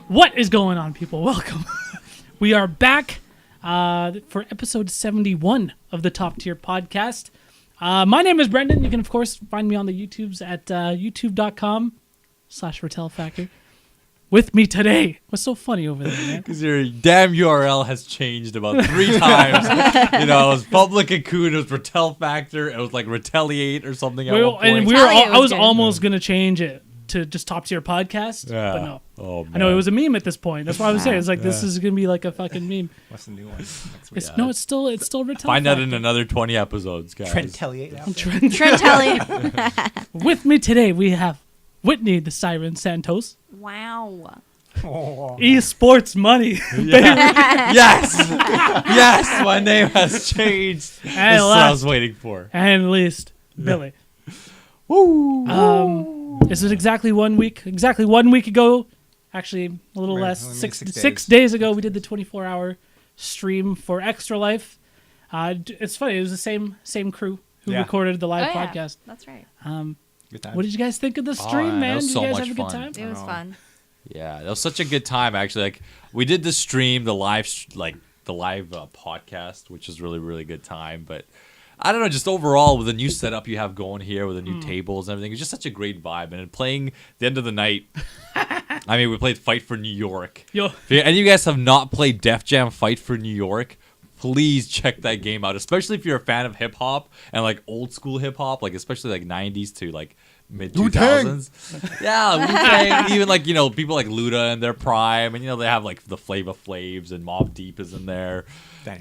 What is going on, people? Welcome. We are back for episode 71 of the Top Tier Podcast. My name is Brendan. You can, of course, find me on the YouTubes at youtube.com/Retel Factor. With me today. What's so funny over there, man? Because your damn URL has changed about 3 times. You know, it was Public Accoon, it was Retel Factor, it was like Retaliate or something at one point. I was almost going to change it to just Top Tier Podcast, but no. Oh, I know it was a meme at this point. That's why I was saying. It's like, this is going to be like a fucking meme. What's the new one? Next week? No, it's still Retel Find Factor. out in another 20 episodes, guys. Trentaliate. Trentaliate. With me today, we have Whitney, the Siren Santos. Wow. Esports money. Yes! Yes! My name has changed. And That's what I was waiting for. And least, Billy. Woo! This is exactly 1 week. Exactly 1 week ago. Actually, a little less. Six days ago, we did the 24-hour stream for Extra Life. It's funny. It was the same crew who recorded the live podcast. That's right. What did you guys think of the stream, man? Did you guys have a good time? It was fun. Yeah, that was such a good time. Actually, like we did the stream, the live podcast, which was really, really good time. But I don't know, just overall with the new setup you have going here, with the new tables and everything, it's just such a great vibe. And playing the end of the night, I mean, we played Fight for New York. Yo. If any of you guys have not played Def Jam Fight for New York, please check that game out. Especially if you're a fan of hip hop and like old school hip hop, like especially like 90s to like mid 2000s. Yeah, Wu-Tang. Even like, you know, people like Luda in their prime, and you know they have like the Flava Flavs and Mobb Deep is in there.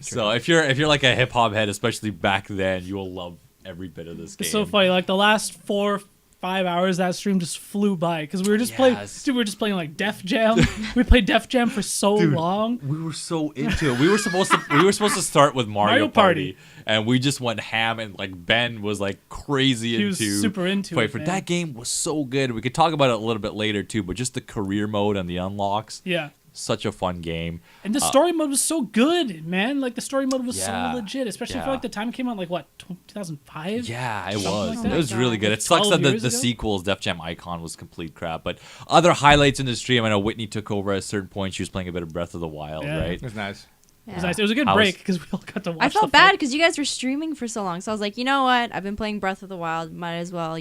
So if you're like a hip hop head, especially back then, you will love every bit of this game. It's so funny. Like the last 4 or 5 hours, that stream just flew by because we were just playing. Dude, we were just playing like Def Jam. We played Def Jam for so long. We were so into it. We were supposed to start with Mario Party, and we just went ham. And like Ben was like crazy into. He was super into it. That game was so good. We could talk about it a little bit later too, but just the career mode and the unlocks. Yeah. Such a fun game. And the story mode was so good, man. Like the story mode was so legit, especially for like the time it came out, like what, 2005? Yeah, it was. Like that. It was really good. It sucks that the sequels, Def Jam Icon, was complete crap. But other highlights in the stream, I know Whitney took over at a certain point. She was playing a bit of Breath of the Wild, right? It was nice. It was nice. It was a good break because we all got to watch. I felt bad because you guys were streaming for so long, so I was like, you know what? I've been playing Breath of the Wild. Might as well,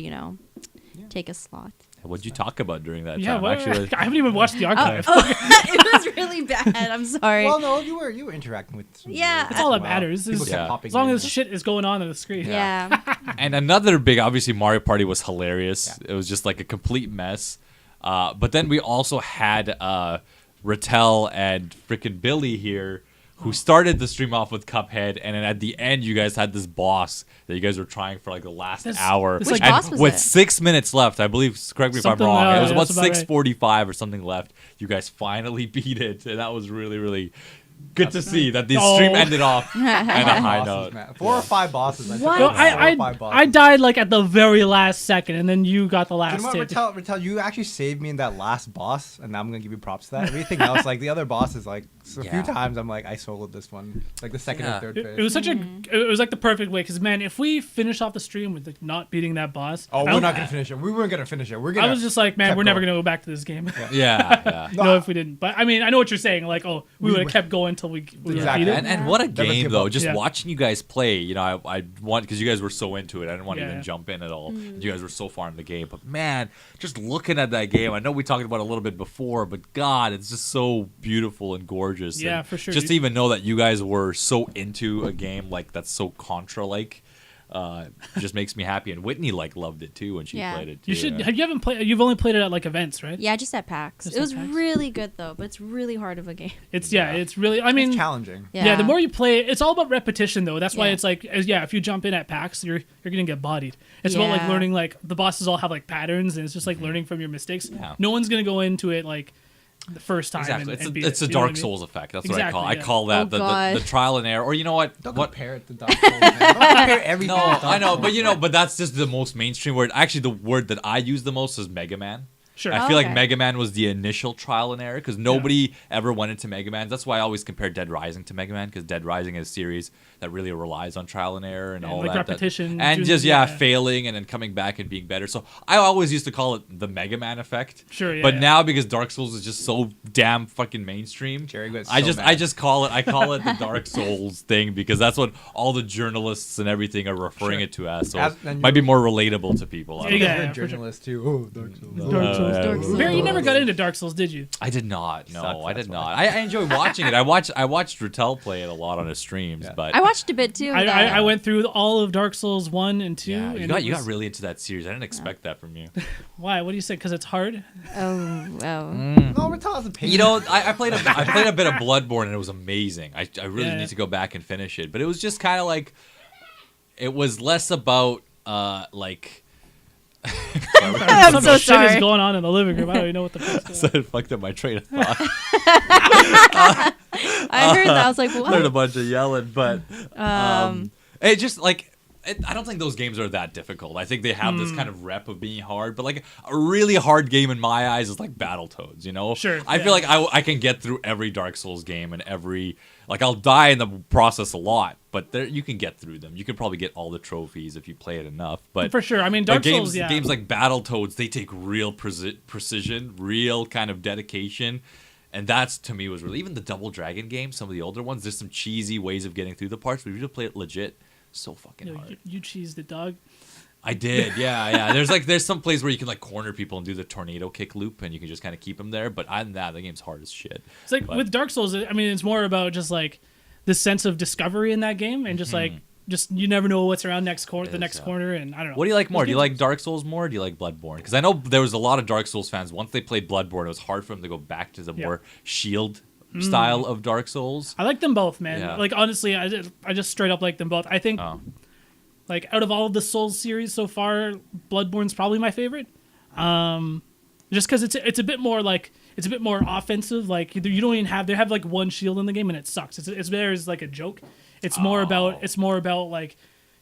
take a slot. What'd you talk about during that time? Well, actually, I haven't even watched the archive. It was really bad. I'm sorry. Well, no, you were interacting with. That's all that matters. As long as shit is going on the screen. Yeah. And another big, obviously, Mario Party was hilarious. Yeah. It was just like a complete mess. But then we also had Retel and freaking Billy here, who started the stream off with Cuphead, and then at the end, you guys had this boss that you guys were trying for like the last hour. Which boss was with it? 6 minutes left, I believe. Correct me if I'm wrong. It was about 6:45 or something left. You guys finally beat it, and that was really, really good to see that the stream ended off on a high note. 4 or 5 bosses. I died like at the very last second, and then you got the last hit. Retel, you actually saved me in that last boss, and I'm gonna give you props to that. Everything else, like the other bosses, like a few times, I'm like, I soloed this one, like the second or third phase. It was it was like the perfect way, because man, if we finish off the stream with like not beating that boss, we're not gonna finish it. We weren't gonna finish it. I was just like, man, we're never gonna go back to this game. Yeah. No, if we didn't. But I mean, I know what you're saying. Like, we would have kept going until we beat it. And what a game though! Just watching you guys play, I want, because you guys were so into it. I didn't want to even jump in at all. You guys were so far in the game, but man, just looking at that game, I know we talked about it a little bit before, but God, it's just so beautiful and gorgeous. Yeah, and for sure. Just to even know that you guys were so into a game like that's so Contra-like. Just makes me happy, and Whitney loved it too when she played it too. You've only played it at like events, right? Yeah, just at PAX. It was really good though, but it's really hard of a game. It's really, I mean, it's challenging. Yeah, the more you play it's all about repetition though. That's why it's like, if you jump in at PAX, you're gonna get bodied. It's about like learning, like the bosses all have like patterns, and it's just like learning from your mistakes. No one's gonna go into it like the first time. Exactly. It's a Dark Souls effect. That's what I call. I call that the trial and error. Or you know what? Don't compare it to Dark Souls. Don't compare everything. No, I know, but but that's just the most mainstream word. Actually, the word that I use the most is Mega Man. Sure. I feel like Okay. Mega Man was the initial trial and error because nobody ever went into Mega Man. That's why I always compare Dead Rising to Mega Man because Dead Rising is a series that really relies on trial and error and all like that. repetition, And doing- just, yeah. failing and then coming back and being better. So I always used to call it the Mega Man effect. Sure, yeah, But yeah. now because Dark Souls is just so damn fucking mainstream, Jerry gets I so just mad. I just call it the Dark Souls thing because that's what all the journalists and everything are referring Sure. it to as. So As- it and might be you're- more relatable to people. I don't Yeah, know. yeah, You're a for sure. journalist too. Oh, Dark Souls. Dark Souls. yeah. Dark Souls. Barry, you never got into Dark Souls, did you? I did not. No, Sucks, I did that's not. why. I enjoy watching it. I watched Retel play it a lot on his streams, Yeah. but I watched a bit too. of that. I went through all of Dark Souls 1 and 2. yeah, and you it got was- really into that series. I didn't expect that from you. Why? What do you say? Because it's hard? Oh. Mm. No, Retel's a pain. You know, I played a bit of Bloodborne and it was amazing. I really Yeah. need to go back and finish it, but it was just kind of like it was less about like. I'm Some so shit sorry. is going on in the living room. I don't even know what the fuck's So going on. it fucked up my train of thought. I heard that. I was like, Heard a what? bunch of yelling, but it just like I don't think those games are that difficult. I think they have this kind of rep of being hard, but like a really hard game in my eyes is like Battletoads. You know, Sure, I yeah. feel like I can get through every Dark Souls game and every like I'll die in the process a lot, but there you can get through them. You can probably get all the trophies if you play it enough. But For sure. I mean, Dark games, Souls, yeah. games like Battletoads, they take real precision, real kind of dedication. And that's, to me, was really... Even the Double Dragon games, some of the older ones, there's some cheesy ways of getting through the parts, but if you just play it legit, so fucking hard. You cheesed it, dog. I did, yeah. There's some place where you can, like, corner people and do the tornado kick loop, and you can just kind of keep them there. But other than that, the game's hard as shit. It's like But- with Dark Souls, I mean, it's more about just like the sense of discovery in that game and just like, just you never know what's around the Is, next corner. And I don't know. What do you like more? Those Do you games- like Dark Souls more or do you like Bloodborne? Because I know there was a lot of Dark Souls fans, once they played Bloodborne, it was hard for them to go back to the more shield style of Dark Souls. I like them both, man. Yeah. Like honestly, I just straight up like them both. I think Oh. like out of all of the Souls series so far, Bloodborne's probably my favorite. Just because it's a bit more like it's a bit more offensive. Like you don't even have they have like one shield in the game and it sucks. It's there as like a joke. It's more about like,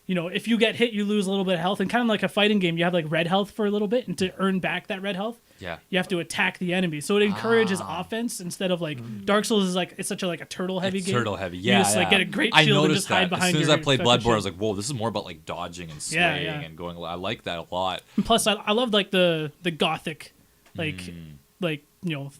you know, if you get hit, you lose a little bit of health, and kind of like a fighting game, you have like red health for a little bit, and to earn back that red health, Yeah. you have to attack the enemy. So it encourages offense instead of like Dark Souls is like it's such a like a turtle heavy It's game. turtle heavy. You Yeah, just like yeah. get a great I shield and noticed just hide that. behind As soon as your I played fucking Bloodborne, I was shield. like, whoa, this is more about like dodging and Yeah, swaying yeah. and going. I like that a lot. And plus, I love like the gothic, like you know,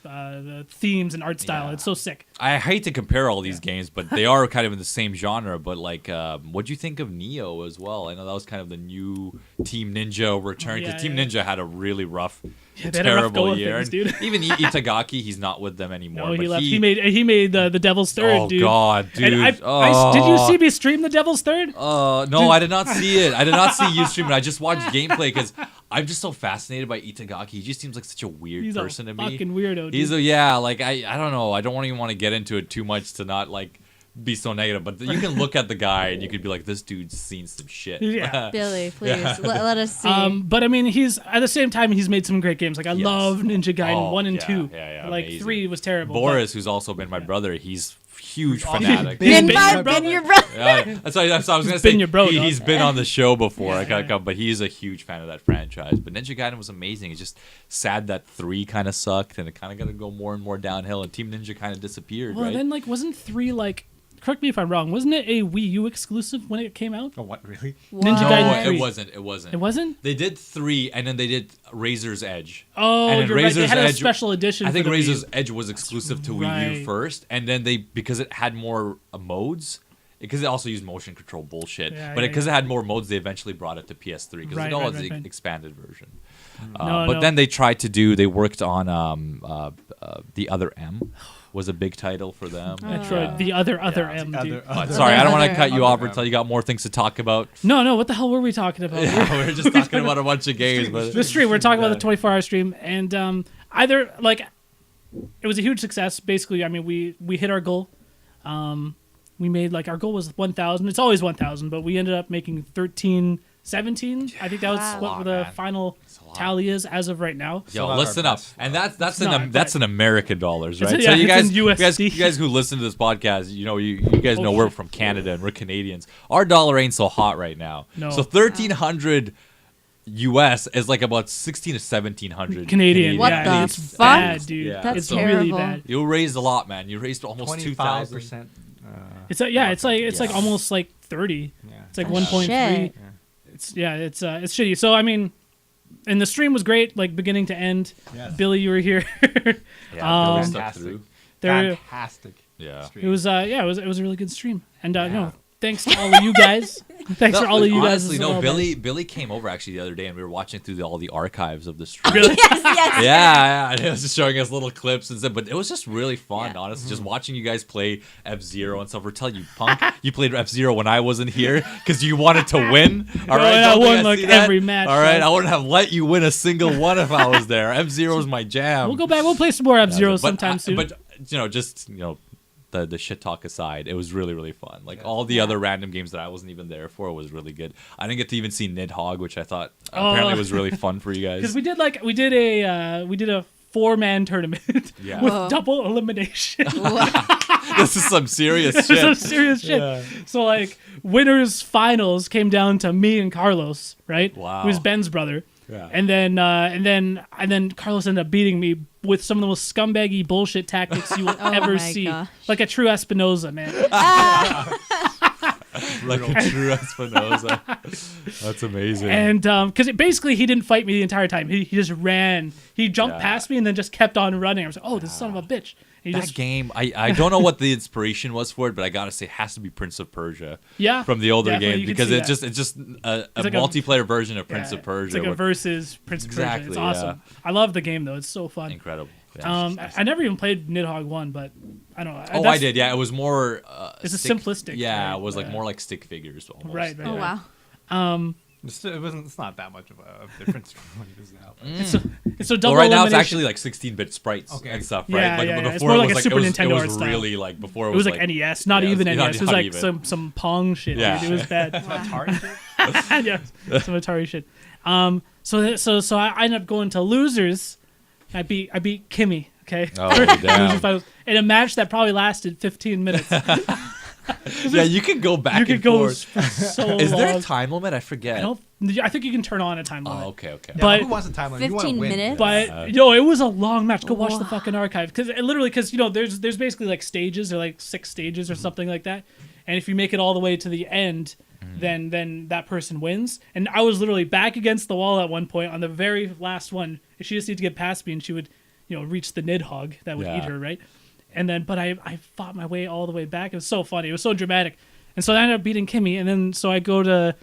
the themes and art style. Yeah. It's so sick. I hate to compare all these games, but they are kind of in the same genre. But like, what'd you think of Neo as well? I know that was kind of the new Team Ninja return because Yeah, Team yeah. Ninja had a really rough, they had a rough go terrible of year. things, dude. And even Itagaki, he's not with them anymore. No, he but left. He made the Devil's Third, Oh dude. God, dude! And did you see me stream the Devil's Third? No, I did not see it. I did not see you stream it. I just watched gameplay because I'm just so fascinated by Itagaki. He just seems like such a weird He's person a to me. fucking weirdo, dude. He's I don't know. I don't even want to get into it too much to not like be so negative. But you can look at the guy and you could be like, this dude's seen some shit. Yeah. Billy, please let us see. But I mean, he's at the same time he's made some great games. Like I Yes. love Ninja Gaiden Oh, 1 and yeah, 2. yeah, Like amazing. 3 was terrible. Boris, who's also been my brother, he's huge Awesome. fanatic. He's been been my, your brother. been your brother. Yeah, that's what I was gonna He's say. been your bro, dog. He's been on the show before, Yeah. but he's a huge fan of that franchise. But Ninja Gaiden was amazing. It's just sad that 3 kind of sucked, and it kind of got to go more and more downhill. And Team Ninja kind of disappeared, Well, right? then like wasn't 3 like? Correct me if I'm wrong. Wasn't it a Wii U exclusive when it came out? Oh, what really? Ninja no, Gaiden 3. it wasn't. It wasn't. It wasn't. They did 3, and then they did Razor's Edge. Oh, And then you're right. They Razor's had a Edge- special edition. I think for the Wii U. Razor's Edge was exclusive to Wii right. U first, and then because it had more modes, because it also used motion control bullshit. Yeah, But yeah, because yeah. it had more modes, they eventually brought it to PS3 because Right, it was right, the right. expanded version. No, But no. then they worked on The Other M, was a big title for them. Metroid, the other Yeah. M, dude. But sorry, I don't want to cut you off Other until you got more things to talk about. No, what the hell were we talking about? Yeah, we were just talking about a bunch of games, but The stream. We're talking about the 24-hour stream, and either like it was a huge success. Basically, I mean, we hit our goal. We made like our goal was 1,000. It's always 1,000, but we ended up making 1317. I think that was Wow. what Wow, the man. final a lot. tally is as of right now. Yo, not listen our up, best. and that's not, that's but- in American dollars, It's- right? yeah, so you it's guys, in you USD. guys who listen to this podcast, you know, you guys Oh, know we're shit. from Canada and we're Canadians. Our dollar ain't so hot right now. No. So 1,300 US is like about 16 to 1700 Canadian. What yeah, the it's fuck? bad, dude. Yeah. That's it's terrible. really bad. You raised a lot, man. You raised almost 2,000. 25%. It's it's like Yeah. almost like 30. Yeah. It's like Oh, 1.3. shit. It's shitty. So I mean, and the stream was great, like beginning to end. Yes. Billy, you were here. Yeah, Billy stuck Fantastic. through. There, Fantastic. Yeah. stream. it was it was a really good stream. And no, thanks to all of you guys. Thanks for all of you guys. Honestly, as no. well, man. Billy came over actually the other day, and we were watching through all the archives of the stream. Really? Yes. Yeah, and it was just showing us little clips and stuff. But it was just really fun, Yeah. honestly. Just watching you guys play F-Zero and stuff. Retel, you punk. You played F-Zero when I wasn't here because you wanted to win. All right, I don't won think like see that? every match. All right, man. I wouldn't have let you win a single one if I was there. F-Zero is my jam. We'll go back. We'll play some more F-Zero But sometime soon. But the shit talk aside, it was really, really fun. Like all the other random games that I wasn't even there for was really good. I didn't get to even see Nidhogg, which I thought apparently was really fun for you guys. Because we did a 4-man tournament Yeah. with Whoa. double elimination. This is some serious This is some shit. serious shit. So like winners finals came down to me and Carlos, right? Wow. Who's Ben's brother. Yeah. And then Carlos ended up beating me with some of the most scumbaggy bullshit tactics you will ever my see. gosh. Like a true Espinoza, man. Like a true Espinoza. That's amazing. And because basically he didn't fight me the entire time. He just ran. He jumped Yeah. past me and then just kept on running. I was like, oh, this son of a bitch. And he that just game, I don't know what the inspiration was for it, but I gotta say, it has to be Prince of Persia. Yeah, From the older definitely, games, you can because see it's that. just a like a- multiplayer version of Prince Yeah, of Persia. It's like a with- versus Prince of Persia. Exactly, It's awesome. I love the game though. It's so fun. Incredible. Yeah. I never even played Nidhogg 1, but I don't know. Oh, I did. Yeah, it was more. It's a stick- simplistic, Yeah, right? it was like Yeah. more like stick figures. Almost. Right. Oh wow. It's not that much of a difference from what it is now. It's so double Well, right now it's elimination. actually like 16-bit sprites Okay. and stuff, Yeah, right? Like, yeah, but yeah. It's before more it like was a like Super it was, Nintendo it was art style. really like before It was like NES, not yeah, even it's NES. It was not like even. some Pong shit. Yeah. Dude. It was bad. Atari shit? Yeah, some Atari shit. So I ended up going to losers. I beat Kimmy. Okay. Oh, Losers damn. finals, in a match that probably lasted 15 minutes. Yeah, you can go back You could and go forth. for so Is there a long. time limit? I forget. I think you can turn on a time limit. Oh, okay. Yeah, But- who wants a time limit? You wanna 15 win. minutes? But it was a long match. Go watch the fucking archive because there's basically like stages or like 6 stages or something like that, and if you make it all the way to the end, then that person wins. And I was literally back against the wall at one point on the very last one. She just needed to get past me, and she would reach the Nidhogg that would eat her, right? And then but I fought my way all the way back. It was so funny. It was so dramatic, and so I ended up beating Kimmy. And then so I go to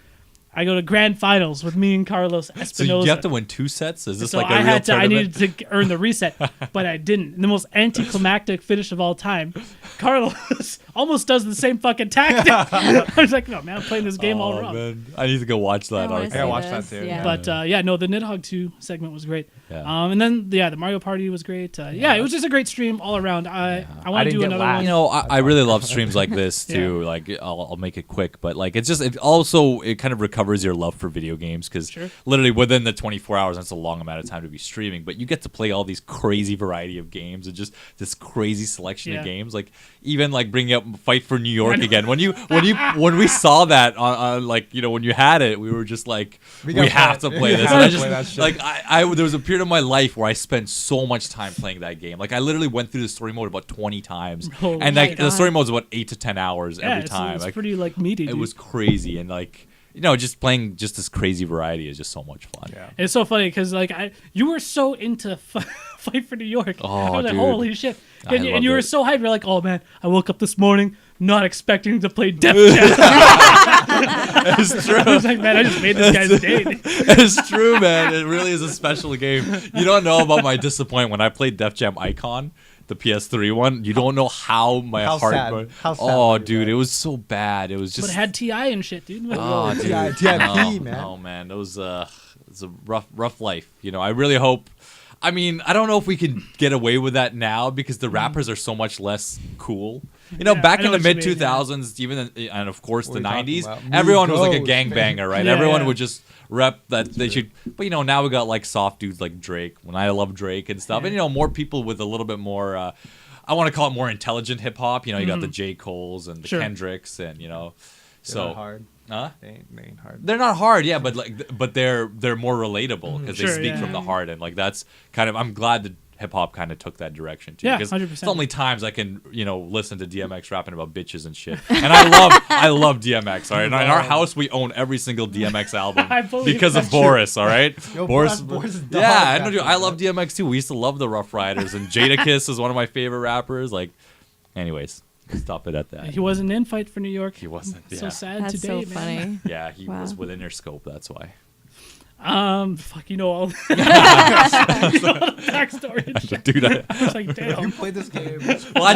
grand finals with me and Carlos Espinoza. So you have to win 2 sets? Is this So like a I real had to. I tournament? needed to earn the reset, but I didn't. And the most anticlimactic finish of all time. Carlos almost does the same fucking tactic. I was like, no, man, I'm playing this game all wrong. Man. I need to go watch that. I wanna archive. see I watched this, that too. Yeah. But no, the Nidhogg 2 segment was great. Yeah. And then the Mario Party was great. It was just a great stream all around. I I want to didn't do get another last. one. You know, I really love streams like this too. Like, I'll make it quick, but like, it kind of recovers your love for video games because Sure. literally within the 24 hours, that's a long amount of time to be streaming. But you get to play all these crazy variety of games and just this crazy selection of games. Like even like bringing up Fight for New York again. When we saw that on like when you had it, we were just like we gotta have play to it. play We this. have And to I play that just shit. like there was a period of my life where I spent so much time playing that game. Like I literally went through the story mode about 20 times, Oh and my like the God. story mode is about 8 to 10 hours every it's, time. It's Like, pretty like meaty. it Dude. was crazy, and like just playing just this crazy variety is just so much fun. Yeah. It's so funny because like you were so into Fight for New York. Oh, I was like, dude. holy shit! I And you loved were it. so hyped. You're like, oh man, I woke up this morning not expecting to play Def Jam. It's true. I was like, man, I just made this guy's day. It's true, man. It really is a special game. You don't know about my disappointment when I played Def Jam Icon, the PS3 one. You don't know how my How heart. sad. How sad Oh, was dude, that? it was so bad. It was just. But it had Ti and shit, dude. Oh, dude. TIP, No, man. Oh man, it was it's a rough life. I really hope. I mean, I don't know if we can get away with that now because the rappers are so much less cool. Back I in know the what you mid mean, 2000s, and of course What the are you talking 90s, about? everyone was like a Migos, gangbanger, right? Yeah, Everyone yeah. would just rep that they should. But now we got like soft dudes like Drake. When I love Drake and stuff, and more people with a little bit more. I want to call it more intelligent hip hop. You got the J. Coles and the Sure. Kendricks, and They're so not hard. Huh? They ain't hard. They're not hard, yeah, but they're more relatable because Sure, they speak yeah. from the heart, and like that's kind of I'm glad that hip hop kind of took that direction too. Yeah, because 100%. it's only times I can listen to DMX rapping about bitches and shit, and I love DMX. All right, in our house we own every single DMX album I believe because of that's Boris. All right, Yo, Boris. Boris is dog, Yeah, I know. actually, I love DMX too. We used to love the Rough Riders, and Jadakiss is one of my favorite rappers. Like, anyways, stop it at that. He wasn't in Fight for New York. He wasn't. So Yeah. sad That's today, so man. funny. Yeah, he Wow. was within their scope. That's why. Fuck, you know all, you know all the backstory and shit. Dude, I was like, You damn. played this game. well, I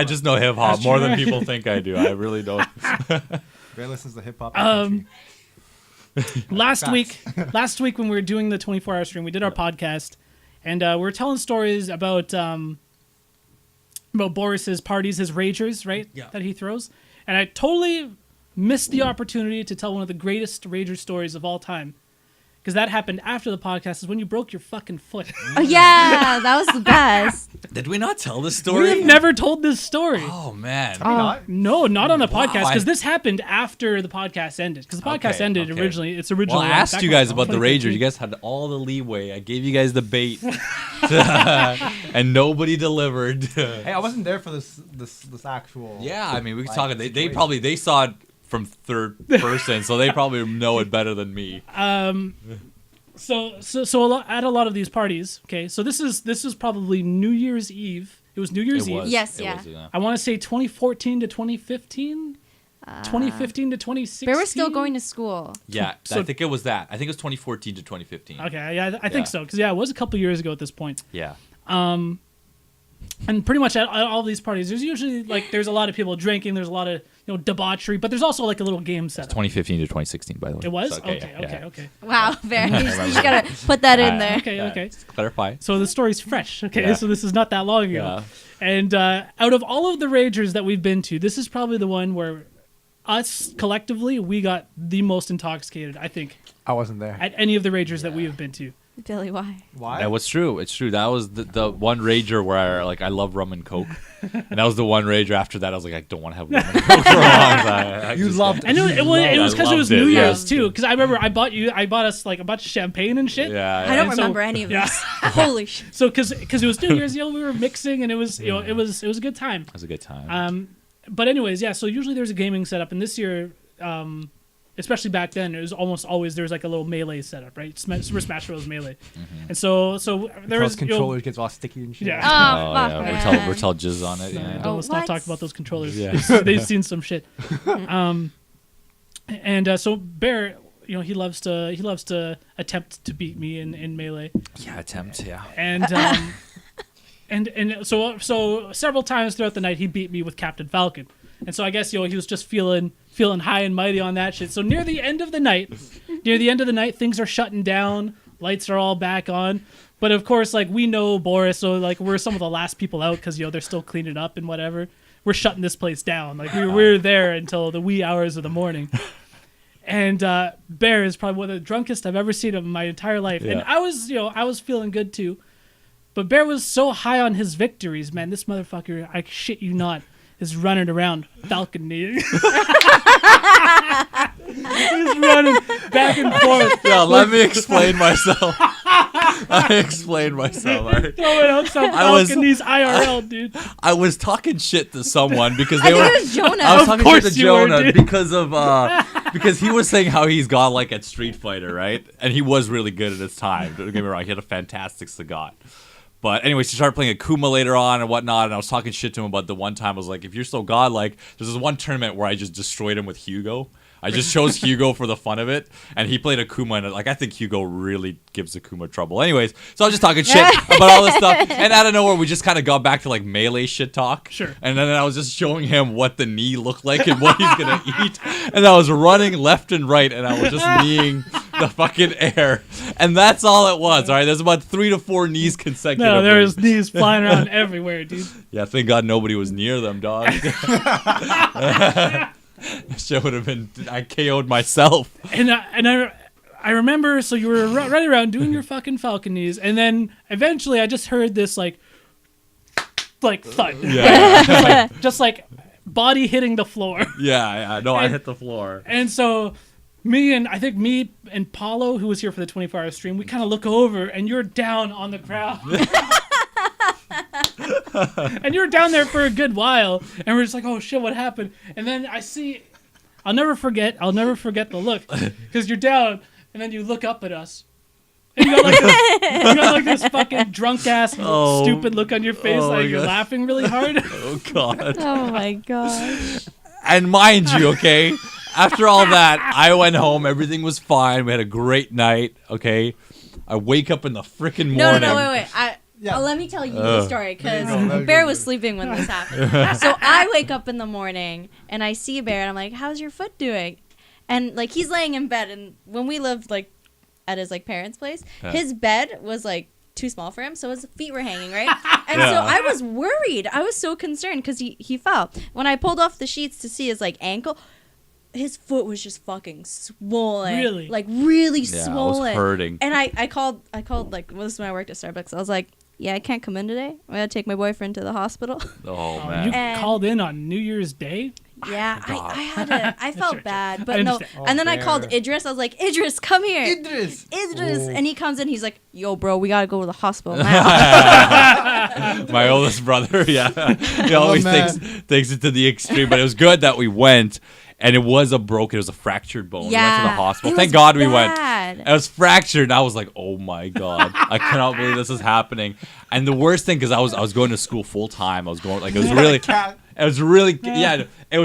just know hip hop more than people think I do. I really don't. Bear listens to hip hop. Last week when we were doing the 24-hour stream, we did our podcast, and we were telling stories about Boris's parties, his ragers, right? Yeah. That he throws, and I totally missed the opportunity to tell one of the greatest rager stories of all time. Because that happened after the podcast, is when you broke your fucking foot. Oh yeah, that was the best. Did we not tell this story? We've never told this story. Oh man. No, not on the Wow, podcast, because this happened after the podcast ended. Because the podcast Okay, ended okay. originally. It's Well, originally. I asked you guys about the Rager. 2015. You guys had all the leeway. I gave you guys the bait, and nobody delivered. Hey, I wasn't there for this actual. Yeah, I mean, we could like, talk. They situation. they saw it from third person, so they probably know it better than me. So at a lot of these parties, okay. So this is probably New Year's Eve. It was New Year's Eve. Yes, It yeah. was, I want to say 2014 to 2015. 2015 to 2016. Bear was still going to school. Yeah, So- I think it was that. I think it was 2014 to 2015. Okay, yeah, I think Yeah. so. Because it was a couple years ago at this point. Yeah. And pretty much at all these parties, there's usually there's a lot of people drinking. There's a lot of debauchery, but there's also like a little game set. 2015 to 2016, by the way. It was So, okay. Wow, Bear, you just gotta put that in there. Okay. Clarify. So the story's fresh. Okay, Yeah. so this is not that long ago. Yeah. And out of all of the ragers that we've been to, this is probably the one where us collectively we got the most intoxicated. I think I wasn't there. at any of the ragers that we have been to. Billy, why? Why? That was true. It's true. That was the one rager where I love rum and coke, and that was the one rager. After that, I was like, I don't want to have rum and coke for a long time. You loved I know it was because it was loved it, New yeah. Year's too. Because I remember I bought us like a bunch of champagne and shit. Yeah. I don't And so- remember any of yeah. this. Holy shit. So because it was New Year's, we were mixing and it was it was a good time. It was a good time. But anyways, yeah. So usually there's a gaming setup, and this year, especially back then, it was almost always there's like a little melee setup, right? Super Smash Bros. Melee, and so there Those was controllers gets all sticky and shit. Yeah. Oh, fuck, yeah. man. We're tell jizz on it. Yeah. No, Oh, let's not what? talk about those controllers. Yeah. They've seen some shit. So Bear, he loves to attempt to beat me in melee, Yeah, attempt. Yeah. and and so several times throughout the night he beat me with Captain Falcon, and so I guess he was just feeling high and mighty on that shit. So near the end of the night, things are shutting down, lights are all back on. But of course, we know Boris, so we're some of the last people out because they're still cleaning up and whatever. We're shutting this place down. We're there until the wee hours of the morning. And Bear is probably one of the drunkest I've ever seen him in my entire life. Yeah. And I was feeling good too. But Bear was so high on his victories, man. This motherfucker, I shit you not, is running around falconing. He's running back and forth. Yeah, let me explain myself. Let me explain myself. All right. Throwing out some I was- falconies IRL, dude. I was talking shit to someone because I they think were. it was Jonah. I was Of talking course shit to you were, Jonah dude. because he was saying how he's godlike at Street Fighter, right? And he was really good at his time. Don't get me wrong, he had a fantastic Sagat. But anyways, he started playing Akuma later on and whatnot, and I was talking shit to him about the one time I was like, if you're so godlike, there's this one tournament where I just destroyed him with Hugo. I just chose Hugo for the fun of it, and he played Akuma, and I think Hugo really gives Akuma trouble. Anyways, so I was just talking shit about all this stuff, and out of nowhere, we just kind of got back to melee shit talk. Sure. And then I was just showing him what the knee looked like and what he's gonna eat, and I was running left and right, and I was just kneeing the fucking air, and that's all it was. All right, there's about 3 to 4 knees consecutively. No, there was knees flying around everywhere, dude. Yeah, thank God nobody was near them, dog. Shit would have been. I KO'd myself. And I remember, so you were running around doing your fucking falconies, and then eventually I just heard this thud. Yeah. just body hitting the floor. Yeah. No, I hit the floor. And so me and Paulo, who was here for the 24-hour stream, we kind of look over, and you're down on the ground. And you're down there for a good while, and we're just like, oh shit, what happened? And then I see, I'll never forget the look, because you're down, and then you look up at us. And you got like this fucking drunk ass stupid look on your face, like you're laughing really hard. Oh god. Oh my gosh. And mind you, okay, after all that, I went home. Everything was fine. We had a great night. Okay, I wake up in the freaking morning. No, wait. Let me tell you the story, because Behr was sleeping when this happened. So I wake up in the morning and I see Behr, and I'm like, "How's your foot doing?" And like he's laying in bed, and when we lived like at his like parents' place, his bed was like too small for him, so his feet were hanging, right? And so I was worried. I was so concerned because he fell. When I pulled off the sheets to see his like ankle, his foot was just fucking swollen. Really? Like really swollen. I was hurting. And I called like, well, this is when I worked at Starbucks. I was like, yeah, I can't come in today. I gotta take my boyfriend to the hospital. Oh man. You called in on New Year's Day? Yeah, I had to. I felt bad, but I no. understand. And then I called Idris. I was like, Idris, come here. Idris. And he comes in. He's like, yo, bro, we gotta go to the hospital now. My oldest brother, he always takes it to the extreme. But it was good that we went, and it was a fractured bone. We went to the hospital. Thank God we went. It was fractured, and I was like, oh my god, I cannot believe this is happening. And the worst thing, because I was going to school full time. I was going like it was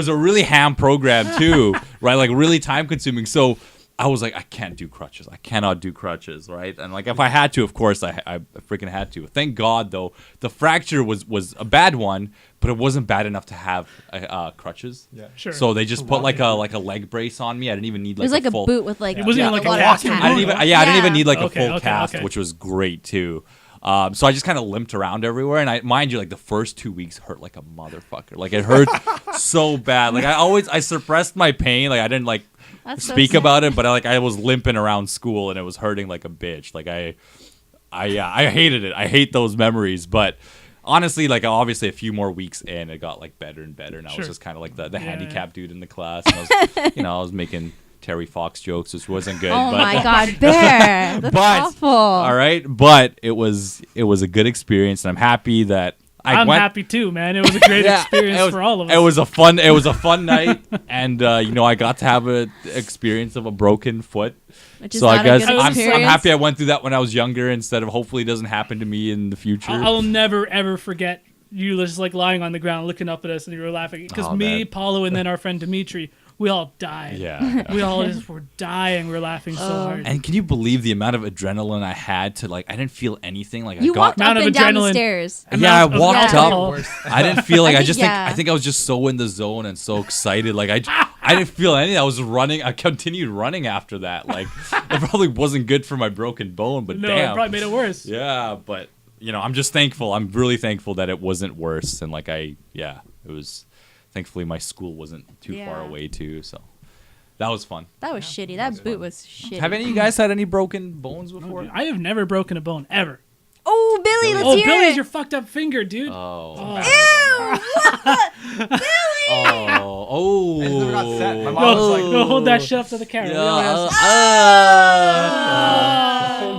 a really ham program too, right? Like really time consuming. So I was like, I can't do crutches. I cannot do crutches, right? And like if I had to, of course, I freaking had to. Thank God though, the fracture was a bad one, but it wasn't bad enough to have crutches. Yeah, sure. So they just put like a leg brace on me. I didn't even need like it was like a full boot with like It wasn't even like a lot of cast. cast. I didn't even need like a full cast, okay. which was great too. So I just kind of limped around everywhere, and mind you, like the first 2 weeks hurt like a motherfucker. Like it hurt so bad. Like I suppressed my pain. Like I didn't like speak about it, but I was limping around school, and it was hurting like a bitch. Like I hated it. I hate those memories, but. Honestly, like obviously a few more weeks in, it got like better and better, and I was just kind of like the handicapped dude in the class. And I was making Terry Fox jokes, which wasn't good. Oh but, my god, Behr, that's awful. All right, but it was a good experience, and I'm happy that I'm happy too, man. It was a great experience for all of us. It was a fun night, and I got to have an experience of a broken foot. So I guess I'm happy I went through that when I was younger, instead of hopefully it doesn't happen to me in the future. I'll never ever forget you just like lying on the ground looking up at us, and you were laughing because Paulo, and then our friend Dimitri. We all died. Yeah. We all just were dying. We were laughing so hard. And can you believe the amount of adrenaline I had to I didn't feel anything. Like you I got walked up and down the stairs. I walked up. I didn't feel like I think I was just so in the zone and so excited. Like I didn't feel anything. I was running. I continued running after that. Like it probably wasn't good for my broken bone, but no, it probably made it worse. Yeah, but I'm just thankful. I'm really thankful that it wasn't worse, and it was. Thankfully, my school wasn't too far away too, so that was fun. That was shitty. That boot was shitty. Have any of you guys had any broken bones before? I have never broken a bone ever. Oh, Billy, let's hear Billy's it. your fucked up finger, dude. Ew! What? Billy! I just never got set. My mom was like, no, hold that shit up to the camera.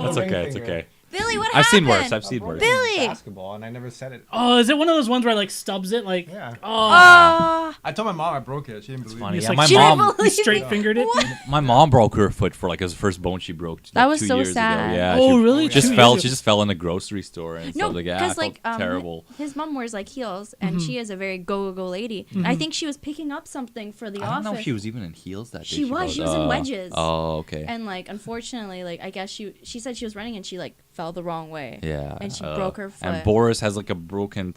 That's okay. It's okay. Billy, what I've happened? I've seen worse. Billy! Basketball, and I never said it. Oh, is it one of those ones where I like stubs it? Like, yeah. Oh. I told my mom I broke it. She didn't believe funny. me. Yeah, like, my mom you straight fingered it. My mom broke her foot for his first bone she broke. That was 2 so years sad. ago. Yeah. Oh, she really? Just 2 fell. years She just fell in a grocery store and stuff like that. because like terrible. His mom wears like heels, and she is a very go lady. And I think she was picking up something for the office. I don't know if she was even in heels that day. She was in wedges. Oh, okay. And like unfortunately, like I guess she said she was running and she like fell the wrong way. Yeah. And she broke her foot. And Boris has like a broken,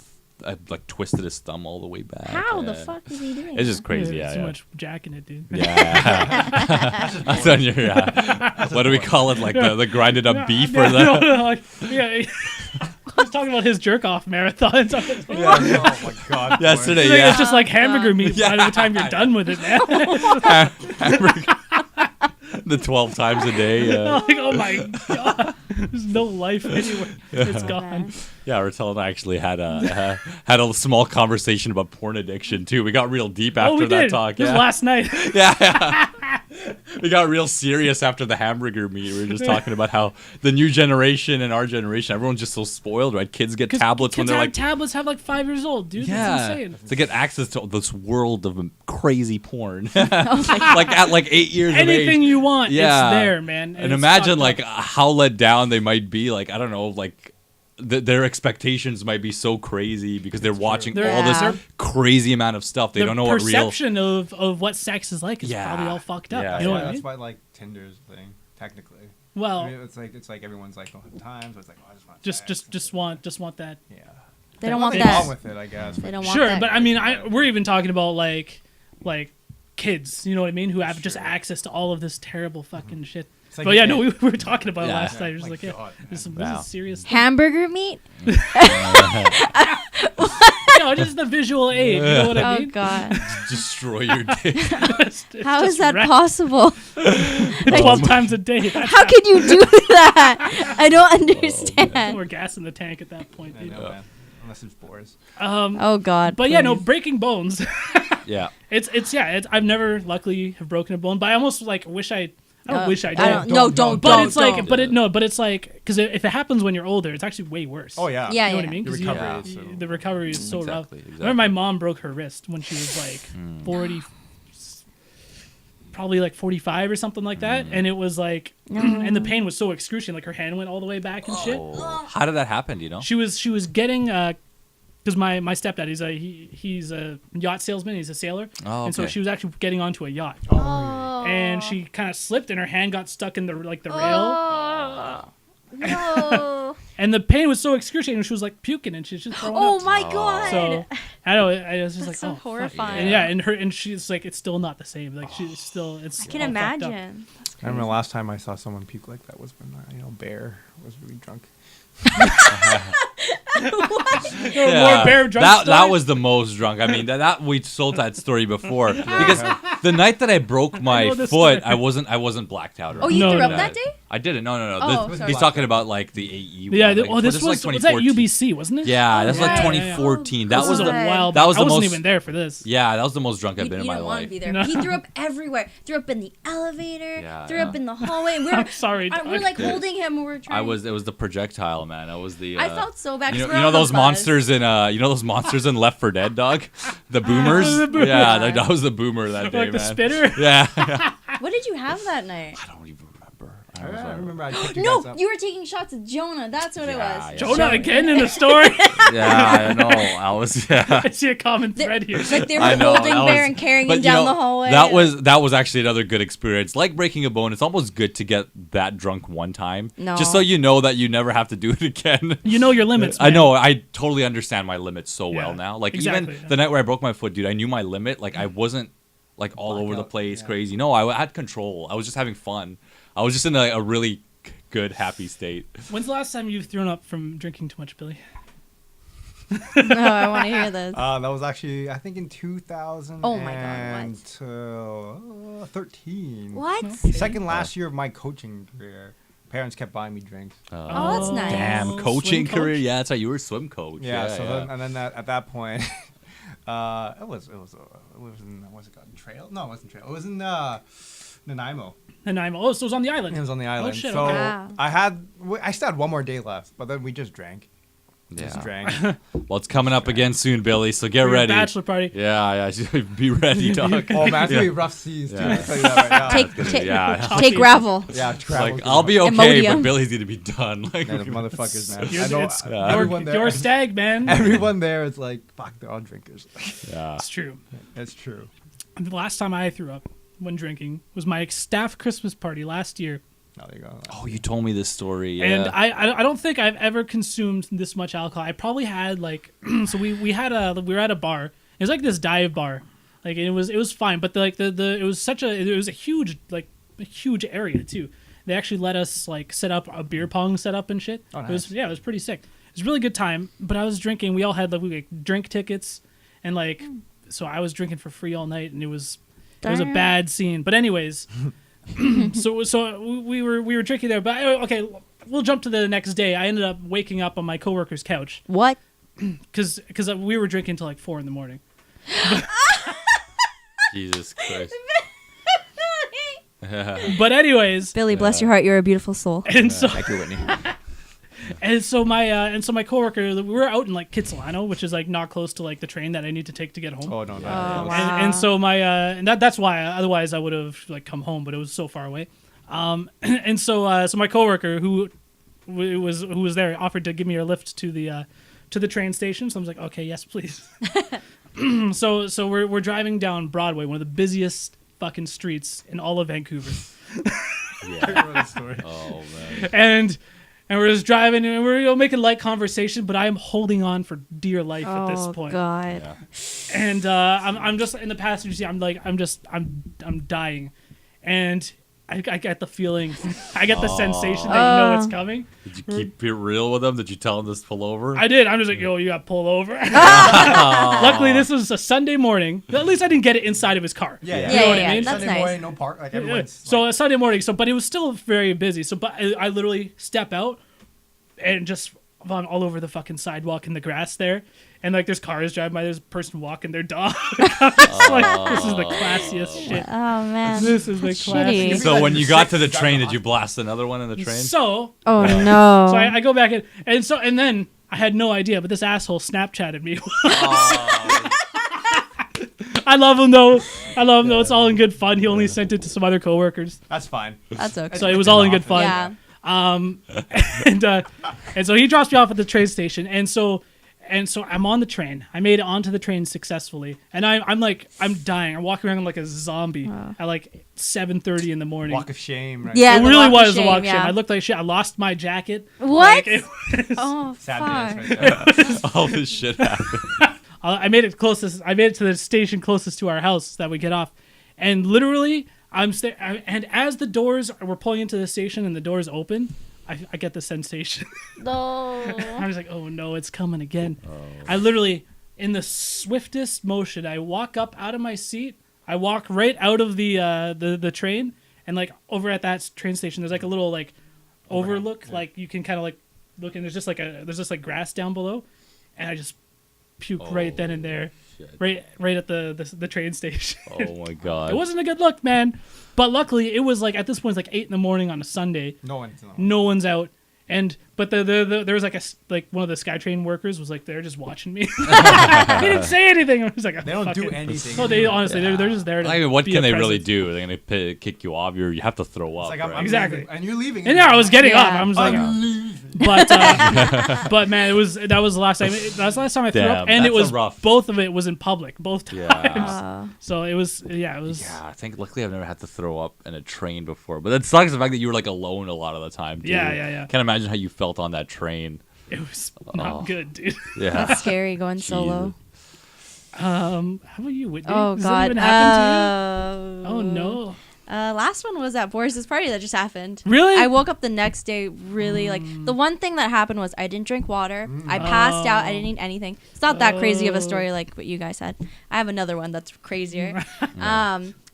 twisted his thumb all the way back. How the fuck is he doing? It's just crazy. Too much jack in it, dude. Yeah. That's on your. What do we call it? Like the grinded up beef or the. No, I was talking about his jerk off marathons. Oh my god. Yesterday, Like, yeah. it's just like hamburger meat by the time you're done with it, man. Hamburger. The 12 times a day. Like, oh my god. There's no life anywhere. It's Oh, gone. man. Yeah, Retel and I actually had a had a small conversation about porn addiction too. We got real deep after we that did. talk. This was Yeah. last night. Yeah. We got real serious after the hamburger meet. We were just talking about how the new generation and our generation, everyone's just so spoiled, right? Kids get tablets when Kids they're have like tablets have like 5 years old, dude. That's insane. to get access to this world of crazy porn. Oh my God. Like at like 8 years of Anything age. you want, Yeah. it's there, man. And it's imagine fucked like up. how let down they might be. Like, I don't know, like their expectations might be so crazy because they're watching They're- all this Yeah. crazy amount of stuff. They the don't know what real. perception of what sex is like is Yeah. probably all fucked up. Yeah. You know what I That's mean? why like Tinder's a thing, technically. Well, I mean, it's like everyone's like, don't have time, so it's like, oh, I just want sex. just want that. Yeah. They don't want Nothing wrong that. with it, I guess. They don't want Sure, that. but I mean, we're even talking about like kids. You know what I mean? Who have just Sure. access to all of this terrible fucking shit. It's like But you yeah, no, can't- we were talking about it Yeah. last night. Just My like, yeah, God, this Wow. is serious. Stuff. Hamburger meat? No, just the visual aid. You know what I Oh mean? God. Destroy your dick. It's How is just that wrecked possible? 12 times a day. That's How could you do that? I don't understand. we're gas in the tank at that point. I Dude. know, man. Unless it's Boars. Oh God. But yeah, no, please. breaking bones. Yeah. I've never luckily have broken a bone, but I almost like wish I don't wish I did. Don't. But it's like, don't. but it's like, because if it happens when you're older, it's actually way worse. Oh yeah. Yeah, You know what I mean? The 'Cause recovery Yeah. is so. the recovery is so rough. Exactly. I remember my mom broke her wrist when she was like Hmm. 40, probably like 45 or something like that, and it was like, and the pain was so excruciating. Like her hand went all the way back and shit. Oh. How did that happen? Do you know? She was getting because my stepdad he's a yacht salesman. He's a sailor, Oh, and so okay. she was actually getting onto a yacht, Oh. and she kind of slipped, and her hand got stuck in the rail, Oh. No. and the pain was so excruciating. She was like puking, and she's just throwing Oh up. my God. So I know I was just That's like, so oh, fuck. horrifying. And she's like, it's still not the same. Like she's still, it's. I can all fucked up. imagine. I remember the last time I saw someone puke like that was when Behr was really drunk. More Behr drunk that stories? was the most drunk. I mean, that we told that story before because the night that I broke my know this foot, story. I wasn't blacked out. Or Oh, you No, threw no. up that day? I didn't. No. Oh, This- sorry. he's talking about like the AE. Yeah. one. Like, This was at UBC, wasn't it? Yeah, that's like yeah, yeah, 2014. yeah. That This was was a the Okay. while. that was I the wasn't most- even there for this. yeah, that was the most drunk I've You been in my didn't want to life. be there. No. He threw up everywhere. Threw up in the elevator. Yeah, threw yeah. up in the hallway. And I'm sorry. we're like holding him. And we're trying. It was the projectile, man. It was the. I felt so bad. You 'cause know, we're you know on the those bus. monsters in Left 4 Dead, dog? The boomers? The boomer. Yeah, that was the boomer that day, Like the man. spitter. Yeah. What did you have that night? I don't even remember. I remember I picked you No, guys up. you were taking shots at Jonah. That's what it Yeah, was. yeah. Jonah again in the story. Yeah, I know. I was. Yeah. I see a common thread here. Like they were I know, holding that Bear was- and carrying but him you down know, the hallway. That was actually another good experience. Like breaking a bone, it's almost good to get that drunk one time, No. just so you know that you never have to do it again. You know your limits. I man. know. I totally understand my limits so Yeah, well now. Like exactly. even the night where I broke my foot, dude, I knew my limit. Like I wasn't like all over the Blackout, place, yeah. crazy. No, I had control. I was just having fun. I was just in a really good, happy state. When's the last time you've thrown up from drinking too much, Billy? No, I want to hear this. That was actually, I think, in 2000. Oh my God, what? 13. What? Second last year of my coaching career. Parents kept buying me drinks. Oh, that's nice. Damn, Swim coaching coach? career. Yeah, that's right. You were a swim coach. Yeah, and then at that point, it was in, what's it called? Trail? No, it wasn't Trail. It was in Nanaimo. And I'm so it was on the island. It was on the island. shit, so okay. Wow. I still had one more day left, but then we just drank. Just Yeah. drank. Well, it's coming up again soon, Billy. So get For your ready. bachelor party. Yeah. Be ready, dog. Oh man, it's gonna be rough seas too. I'll tell you that right now. Take gravel. Yeah, travel. Like I'll be okay, Imodium. but Billy's gonna be done. Like Yeah, the motherfuckers, man. You're, I know it's everyone there. your stag, man. Everyone there is like, fuck, they're all drinkers. yeah. It's true. It's true. The last time I threw up when drinking was my staff Christmas party last year. Oh, there you go. Oh, you told me this story. Yeah. And I don't think I've ever consumed this much alcohol. I probably had like so we were at a bar. It was like this dive bar. Like it was fine, but it was a huge area too. They actually let us like set up a beer pong setup and shit. Oh, It was nice. it was pretty sick. It was a really good time, but I was drinking. We all had like drink tickets and like so I was drinking for free all night and it was a bad scene. But anyways, so we were drinking there. But okay, we'll jump to the next day. I ended up waking up on my coworker's couch. What? Because we were drinking till like 4 a.m. Jesus Christ. But anyways, Billy, bless your heart, you're a beautiful soul. and so Thank you, Whitney. and so my coworker, we were out in like Kitsilano, which is like not close to like the train that I need to take to get home. Oh no, no. wow. And so that's why otherwise I would have like come home, but it was so far away. And so my coworker who was there offered to give me a lift to the train station. So I was like, okay, yes, please. So we're driving down Broadway, one of the busiest fucking streets in all of Vancouver. Yeah. Story. Oh man. And we're just driving and we're making light conversation, but I am holding on for dear life at this point. Oh God. Yeah. And I'm just in the passenger seat. I'm dying, and I get the feeling, I get the sensation that you know it's coming. Did you keep it real with them? Did you tell them to pull over? I did. I'm just like, yo, you got to pull over. Luckily, this was a Sunday morning. At least I didn't get it inside of his car. Yeah. You know what I mean? That's Sunday nice. morning, no park. Like everyone's. So a Sunday morning. But it was still very busy. So, but I literally step out and just I'm all over the fucking sidewalk in the grass there. And like there's cars driving by, there's a person walking their dog. It's like, this is the classiest shit. Oh man. This is the That's classiest. shitty. So when you got to the train, did you blast another one in the train? So Oh no. So I go back in, and then I had no idea, but this asshole Snapchatted me. I love him though. It's all in good fun. He only sent it to some other coworkers, That's fine. That's okay. so it was all in good fun. Yeah. And so he drops me off at the train station, and so I'm on the train. I made it onto the train successfully, and I'm dying. I'm walking around like a zombie at like 7:30 in the morning. Walk of shame, right? Yeah. It the really walk of was a shame, walk of shame. yeah. I looked like shit. I lost my jacket. What? Like, it was- Oh Sad fuck. dance right there. All this shit happened. I made it closest. I made it to the station closest to our house that we get off, and literally and as the doors were pulling into the station and the doors open, I get the sensation. No. I was like, oh no, it's coming again. I literally, in the swiftest motion, I walk up out of my seat. I walk right out of the train, and like over at that train station, there's like a little like overlook, like you can kind of like look, and there's just like grass down below, and I just puke right then and there, shit. right at the train station. Oh my god. It wasn't a good look, man. But luckily, it was like at this point, it's like 8 a.m. on a Sunday. No No one's out, but there was like one of the SkyTrain workers was like there just watching me. He didn't say anything. I was like, They don't do "Fuck it." anything. No, they honestly they're just there. To I mean, what be can a they really presence. do? They're gonna kick you off. You have to throw up. It's like right? I'm Exactly. leaving, and you're leaving. And yeah, I was getting Yeah. up. I was like, I'm leaving. but man, that was the last time. That was the last time I threw up, Damn, and it that's a was rough. both of it was in public, both times. Yeah. So it was. Yeah, I think luckily I've never had to throw up in a train before. But that sucks the fact that you were like alone a lot of the time. Too. Yeah. Can't imagine how you felt on that train. It was not Oh. good, dude. Yeah. That's scary going solo. How about you, Whitney? Oh Has that God. even happened to you? Oh no. Last one was at Boris's party that just happened. Really? I woke up the next day really like the one thing that happened was I didn't drink water. I passed out. I didn't eat anything. It's not that crazy of a story like what you guys had. I have another one that's crazier.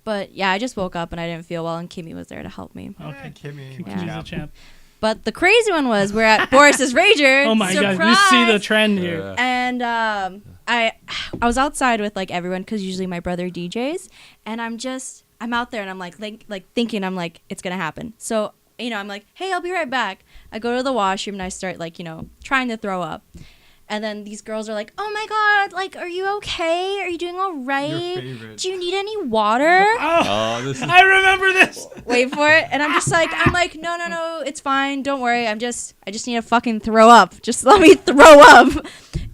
But yeah, I just woke up and I didn't feel well, and Kimmy was there to help me. Okay. Kimmy. Yeah. She's a champ. But the crazy one was we're at Boris's Rager. Oh my Surprise! god, you see the trend here. And I was outside with like everyone because usually my brother DJs, and I'm out there and I'm like thinking I'm like it's gonna happen. So I'm like, hey, I'll be right back. I go to the washroom and I start like trying to throw up. And then these girls are like, oh my god, like, are you okay? Are you doing all right? Your favorite. Do you need any water? Oh, this is I remember this. Wait for it. And I'm like, no, it's fine. Don't worry. I just need to fucking throw up. Just let me throw up.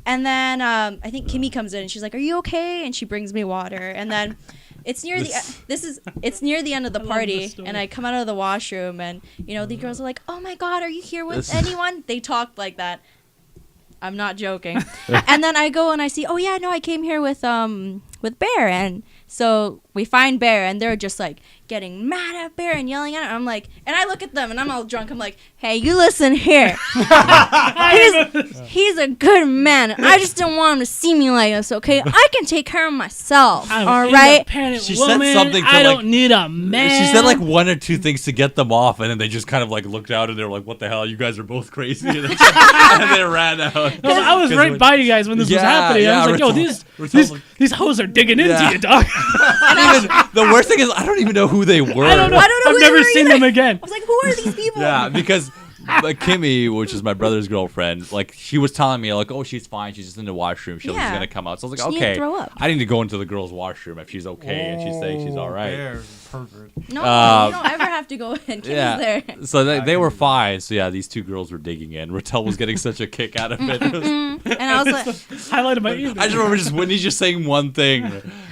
And then I think Kimmy comes in and she's like, are you okay? And she brings me water. And then it's near it's near the end of the I love party, this story. and I come out of the washroom, and the girls are like, "Oh my god, are you here with anyone?" They talked like that. I'm not joking. And then I go and I see, oh yeah, no, I came here with Behr, and So we find Behr, and they're just like getting mad at Behr and yelling at him. I'm like, and I look at them, and I'm all drunk. I'm like, hey, you listen here. he's a good man. I just don't want him to see me like this, okay? I can take care of myself, all right? She said something to I don't need a man. She said like one or two things to get them off, and then they just kind of like looked out, and they were like, "What the hell? You guys are both crazy." And they ran out. I was right by you guys when this was happening. I was like, yo, these hoes are digging into you, dog. And even, the worst thing is, I don't even know who they were. I don't know. I've never seen them again. I was like, who are these people? Yeah, because Kimmy, which is my brother's girlfriend, like she was telling me like, oh, she's fine. She's just in the washroom. She's gonna come out. So I was like, she okay, throw up. I need to go into the girls' washroom if she's okay and she's saying she's all right. Behr, pervert. No, you don't ever have to go in. Kimmy's there. So they were fine. So yeah, these two girls were digging in. Retel was getting such a kick out of it. And I was like, highlight of my evening. I just remember Whitney just saying one thing.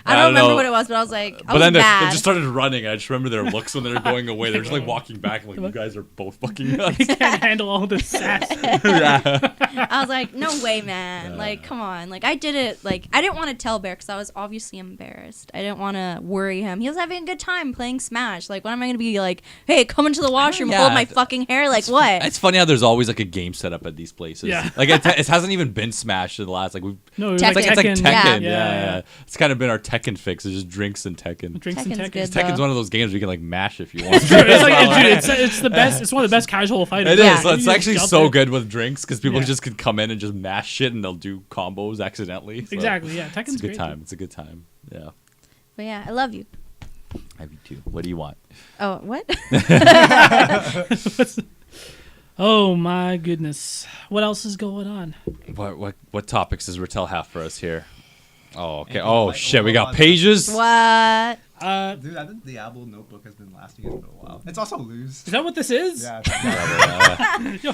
I don't remember what it was, but I was like, but then mad. it just started running. I just remember their looks when they were going away. They're just like walking back, like you guys are both fucking nuts. You can't handle all this sass. I was like, no way, man. Like, come on. Like, I did it. Like, I didn't want to tell Behr because I was obviously embarrassed. I didn't want to worry him. He was having a good time playing Smash. Like, when am I going to be like, hey, come into the washroom, hold my fucking hair? Like, what? It's funny how there's always like a game set up at these places. Yeah. Like, it hasn't even been Smash in the last, like, we've. No, it was Tekken. like It's like Tekken. Yeah. Yeah. It's kind of been our Tekken fix. It's just drinks and Tekken. Drinks and Tekken's Tekken. good. Tekken's though. one of those games where you can like mash if you want. It's like, dude, it's the best. It's one of the best casual fighters. It is. Yeah. So it's You actually just so jump good with drinks because people Yeah. just can come in and just mash shit and they'll do combos accidentally. So Exactly. Yeah. Tekken's It's a good great. time. It's a good time. Yeah. But yeah, I love you. I do too. What do you want? Oh, what? Oh my goodness. What else is going on? What topics does Retel have for us here? Oh, okay. Anything Oh like shit, we got Overwatch. pages. What? Dude, I think Diablo notebook has been lasting us for a while. It's also loose. Is that what this is? Yeah. Yo,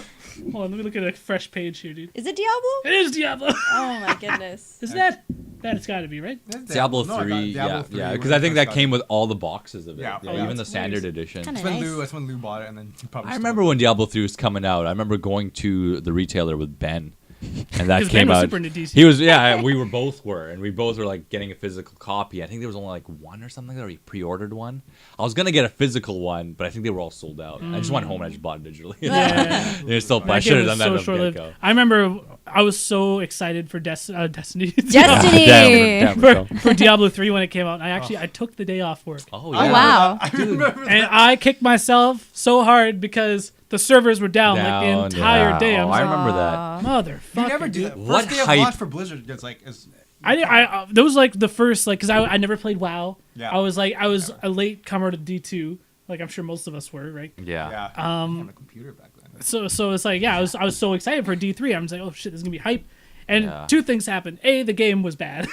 hold on. Let me look at a fresh page here, dude. Is it Diablo? It is Diablo. Oh my goodness. Is that? It's got to be, right? Diablo No, I got 3, Diablo 3 yeah, when because it I think first that got came it. with all the boxes of it. Yeah, Yeah, yeah, even the it's standard nice. edition. Kinda That's when Lou bought it, and then he probably. I stole remember it. when Diablo 3 was coming out. I remember going to the retailer with Ben, and that 'Cause came Ben was out. super into DC. He was, yeah, we both were, and we both were like getting a physical copy. I think there was only like one or something that we pre-ordered one. I was gonna get a physical one, but I think they were all sold out. I just went home and I just bought it digitally. Yeah. They're still, I That should game have was done that. so from the short-lived. get-go. I remember I was so excited for Destiny. Destiny. For Diablo 3 when it came out. I took the day off work. Oh Oh, yeah. wow. I remember And I kicked myself so hard because the servers were down, like the Down, entire yeah. day. Oh, I'm I just remember that. Aw. like, You motherfucker. never do dude. that. What First day of hype- launch for Blizzard, it's like That was like the first, like, because I never played WoW. Yeah. I was a late comer to D2. Like, I'm sure most of us were, right? Yeah. on a computer back then. So it's like, yeah, I was so excited for D3. I'm just like, oh shit, this is gonna be hype. And Yeah. two things happened. A, the game was bad.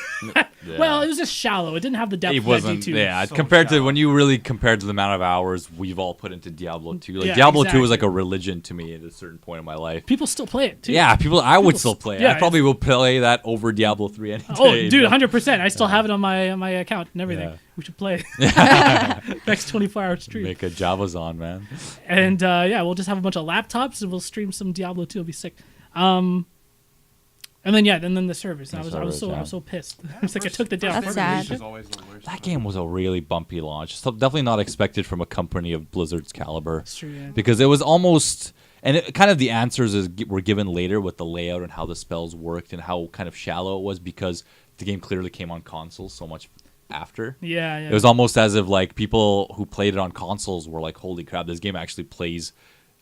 Well, it was just shallow. It didn't have the depth It of wasn't, D2. yeah. So Compared to shallow. when you really compared to the amount of hours we've all put into Diablo 2, like Yeah, Diablo 2 was exactly. like a religion to me at a certain point in my life. People still play it too. Yeah, I would People still play it. yeah, I probably will play that over Diablo 3 any day. Oh, dude, 100%. I still have it on my account and everything. Yeah. We should play next 24-hour stream. Make a Java's on, man. And yeah, we'll just have a bunch of laptops and we'll stream some Diablo 2. It'll be sick. And then the servers. I was so pissed. I was like, I took the day off. That's work. sad. Is always the worst. That game was a really bumpy launch. So definitely not expected from a company of Blizzard's caliber. That's true, yeah. Because it was almost, and it, kind of the answers were given later with the layout and how the spells worked and how kind of shallow it was because the game clearly came on consoles so much after. Yeah. It was almost as if like people who played it on consoles were like, holy crap, this game actually plays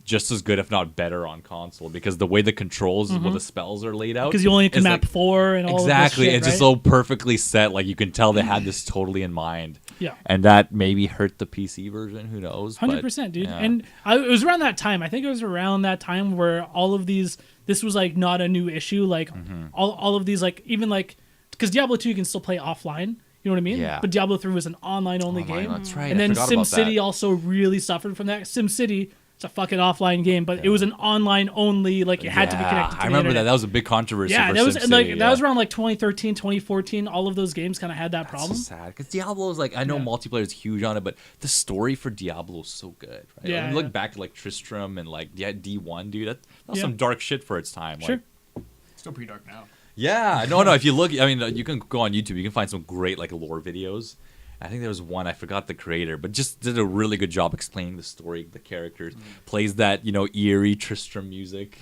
just as good, if not better, on console because the way the controls with the spells are laid out. Because you only can is, map like, 4 and all exactly. of this shit, It's just right? so perfectly set. Like you can tell they had this totally in mind. Yeah. And that maybe hurt the PC version. Who knows? 100%, dude. yeah. And it was around that time. I think it was around that time where all of these, this was like not a new issue. Like all of these, like even like, because Diablo 2 you can still play offline. You know what I mean? Yeah. But Diablo 3 was an online only Online, game. that's right. And I then forgot about SimCity that. also really suffered from that. SimCity, it's a fucking offline game, but it was an online only. Like you had to be connected to I the remember internet. that. That was a big controversy. Yeah, for that was SimCity, like that was around like 2013, 2014. All of those games kind of had that That's problem. so sad because Diablo is like I know multiplayer is huge on it, but the story for Diablo is so good. Right? Yeah, Like, you look yeah. back at like Tristram and like D1, dude. That was Yeah. some dark shit for its time. Sure. Like, Still pretty dark now. yeah, no. If you look, I mean, you can go on YouTube. You can find some great like lore videos, I think there was one, I forgot the creator, but just did a really good job explaining the story, the characters. Plays that, eerie Tristram music.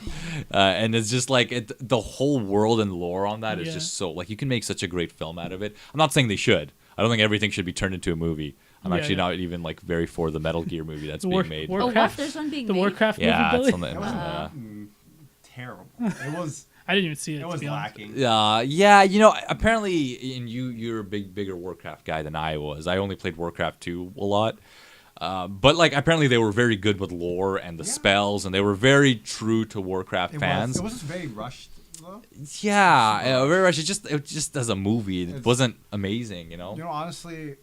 And it's just like the whole world and lore on that is just so, like, you can make such a great film out of it. I'm not saying they should. I don't think everything should be turned into a movie. I'm actually not even like very for the Metal Gear movie that's being made. Warcraft, there's one being made? Warcraft movie, it's Billy? It was terrible. It was. I didn't even see it. It was lacking. Apparently, and you're a bigger Warcraft guy than I was. I only played Warcraft 2 a lot. But like apparently they were very good with lore and the spells, and they were very true to Warcraft fans. It was very rushed. Yeah, very rushed. It just as a movie, it wasn't amazing. Honestly,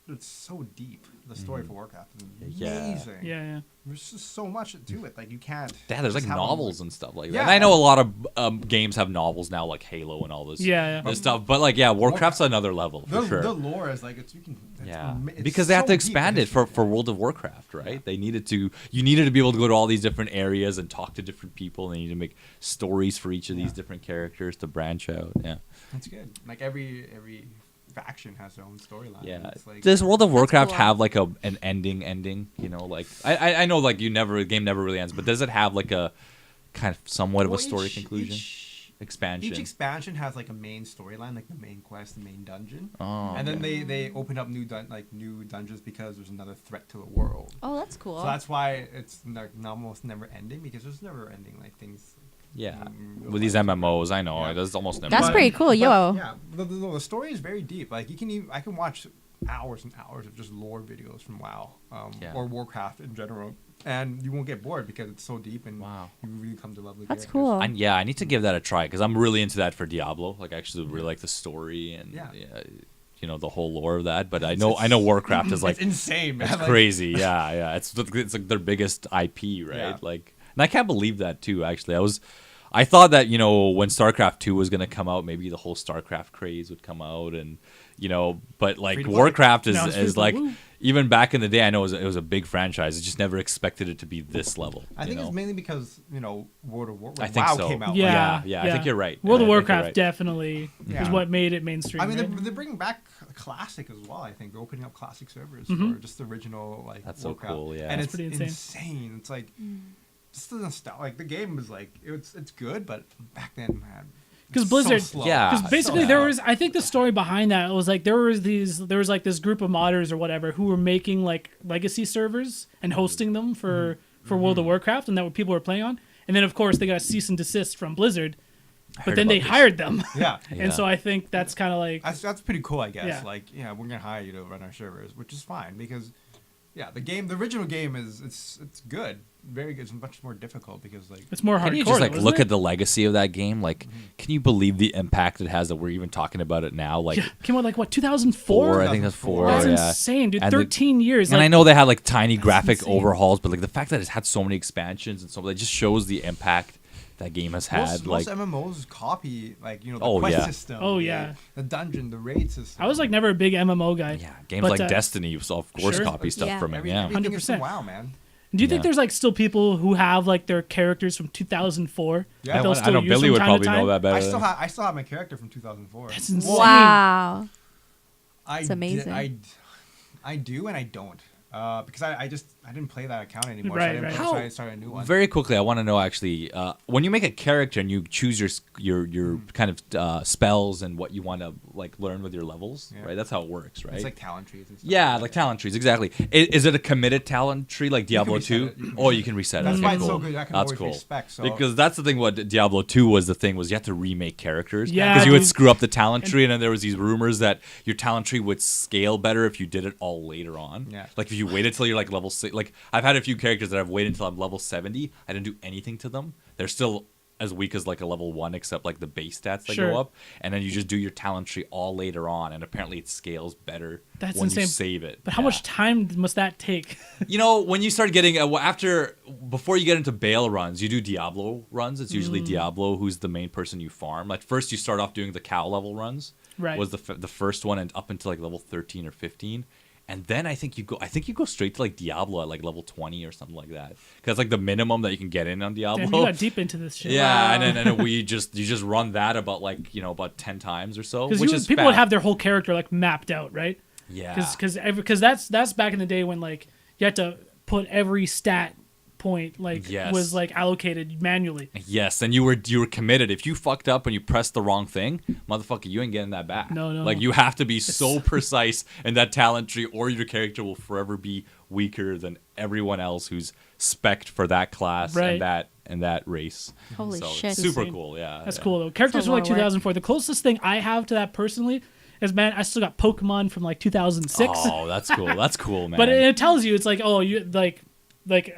it's so deep. The story for Warcraft is amazing. Yeah. There's just so much to it. Like you can't. Yeah, there's like novels and stuff like that. And I know a lot of games have novels now, like Halo and all this. This stuff. But like, Warcraft's another level for sure. The lore is like it's because they have to expand it for World of Warcraft, right? They needed to. You needed to be able to go to all these different areas and talk to different people. And they need to make stories for each of these different characters to branch out. Yeah, that's good. Like every faction has their own storyline. Yeah. It's like, does World of Warcraft have like an ending? Like I know like the game never really ends, but does it have like a kind of somewhat of a story conclusion? Expansion. Each expansion has like a main storyline, like the main quest, the main dungeon. Oh, and then they open up new dungeons because there's another threat to the world. Oh, that's cool. So that's why it's almost never ending, because there's never ending like things. Yeah, with these MMOs, I know there's almost never. That's pretty cool, yo. Yeah, the story is very deep. Like I can watch hours and hours of just lore videos from WoW, or Warcraft in general, and you won't get bored because it's so deep and you really come to love the characters. That's cool. I need to give that a try because I'm really into that for Diablo. Like I actually really like the story and the whole lore of that. But I know Warcraft is like it's insane, man. It's crazy. Yeah. It's like their biggest IP, right? Yeah. Like. And I can't believe that too. Actually, I thought that when StarCraft 2 was gonna come out, maybe the whole StarCraft craze would come out, and but like Warcraft is like even back in the day, I know it was a big franchise. I just never expected it to be this level. I think it's mainly because World of Warcraft came out. Yeah, I think you're right. World of Warcraft definitely is what made it mainstream. I mean, right? they're bringing back Classic as well. I think they're opening up Classic servers for just the original That's Warcraft. So cool. Yeah, and it's it's pretty insane. It's like. Just the nostalgia, like the game was like it's good, but back then, man, because Blizzard, so because basically there was, I think the story behind that was like there was like this group of modders or whatever who were making like legacy servers and hosting them for World of Warcraft, and that what people were playing on, and then of course they got a cease and desist from Blizzard, but then they hired them, and so I think that's kind of like that's pretty cool, I guess. Like we're gonna hire you to run our servers, which is fine because. Yeah, the original game it's good, very good. It's much more difficult because like it's more hardcore. Can you just like look at the legacy of that game? Like, can you believe the impact it has that we're even talking about it now? Like, came out like what 2004? I think that's 4. That's insane, dude. 13 years. And I know they had like tiny graphic overhauls, but like the fact that it's had so many expansions and so that just shows the impact that game has had. Most MMOs copy the quest system. Oh yeah, the dungeon, the raid system. I was like never a big MMO guy. Yeah, games like Destiny, of course, copy stuff from it. Yeah, 100%. Wow, man. Do you think there's like still people who have like their characters from 2004? Yeah, I know Billy would probably know that better. I still have my character from 2004. That's insane. Wow, that's amazing. I do and I don't. Because I didn't play that account anymore, right. So I started a new one. Very quickly, I want to know actually, when you make a character and you choose your kind of spells and what you want to like learn with your levels, right? That's how it works, right? It's like talent trees and stuff. Yeah, like talent trees, exactly. Is it a committed talent tree like Diablo 2? Oh, you can reset it. That's why it's so good. I can always cool. respect. So. Because that's the thing. What Diablo 2 was you had to remake characters. Yeah, because you would screw up the talent tree, and then there was these rumors that your talent tree would scale better if you did it all later on. Yeah. Like if you waited till you're like level 6. Like I've had a few characters that I've waited until I'm level 70. I didn't do anything to them. They're still as weak as like a level 1, except like the base stats that go up, and then you just do your talent tree all later on, and apparently it scales better when you save it. But how much time must that take? When you start getting before you get into Behr runs, you do Diablo runs. It's usually Diablo who's the main person you farm. Like first you start off doing the cow level runs. Right. Was the first one, and up until like level 13 or 15. And then I think you go straight to like Diablo at like level 20 or something like that, because like the minimum that you can get in on Diablo. Damn, you got deep into this shit. Yeah, wow. and then you just run that about 10 times or so, which is people fast. would have their whole character like mapped out, right? Yeah. Because that's back in the day when like you had to put every stat point was like allocated manually. Yes, and you were committed. If you fucked up and you pressed the wrong thing, motherfucker, you ain't getting that back. No. Like you have to be so precise in that talent tree, or your character will forever be weaker than everyone else who's spec'd for that class and that race. Holy shit! Super cool. Yeah, that's cool though. Characters from like 2004. The closest thing I have to that personally is, man, I still got Pokemon from like 2006. Oh, that's cool. That's cool, man. But it tells you, it's like, oh, you like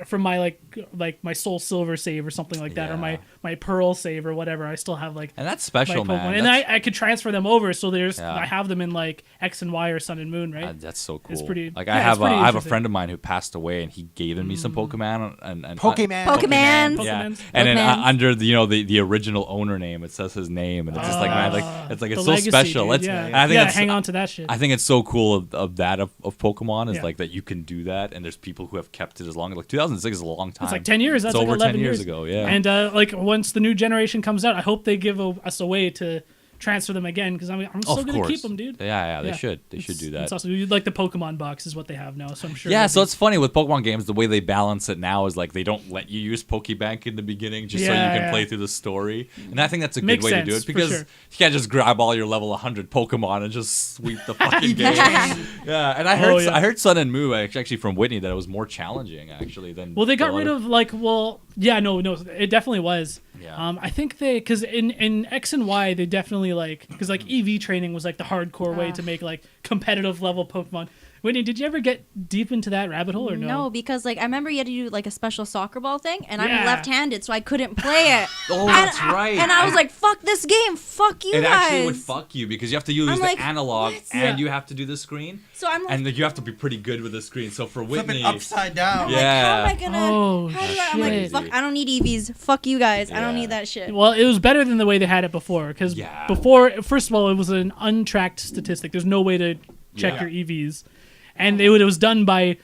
from my like my Soul Silver save or something like that, or my Pearl save or whatever. I still have like, and that's special, man. And I could transfer them over, so I have them in like X and Y or Sun and Moon, right? That's so cool. It's pretty. Like I have a friend of mine who passed away, and he gave me some Pokemon and Pokemans. Yeah, and then under the original owner name, it says his name, and it's just like, man, like it's so legacy, special. Dude, I think hang on to that shit. I think it's so cool of Pokemon is like that you can do that, and there's people who have kept it as long. Like 2006 is a long time. It's like 10 years. That's it's like over 11 years ago. Yeah. And like once the new generation comes out, I hope they give us a way to transfer them again, because I'm still gonna keep them, dude. Yeah, they should do that. It's also like the Pokemon box is what they have now, so I'm sure. Yeah, so it's funny with Pokemon games, the way they balance it now is like they don't let you use Pokebank in the beginning just so you can play through the story, and I think that's a good way to do it, because you can't just grab all your level 100 Pokemon and just sweep the fucking game. Yeah, and I heard Sun and Moon actually from Whitney that it was more challenging actually than. Well, they got rid of no, it definitely was. Yeah. I think because in X and Y they definitely because like EV training was like the hardcore way to make like competitive level Pokemon. Whitney, did you ever get deep into that rabbit hole or no? No, because like I remember you had to do like a special soccer ball thing, and I'm left-handed, so I couldn't play it. That's right. And I was like, "Fuck this game, fuck you guys." It actually would fuck you because you have to use the analog and you have to do the screen. So I'm like, and you have to be pretty good with the screen. So for Whitney, flip it upside down. I'm like, how am I gonna? I'm like, shit. fuck! I don't need EVs. Fuck you guys. I don't need that shit. Well, it was better than the way they had it before, because before, first of all, it was an untracked statistic. There's no way to check your EVs. And it was done by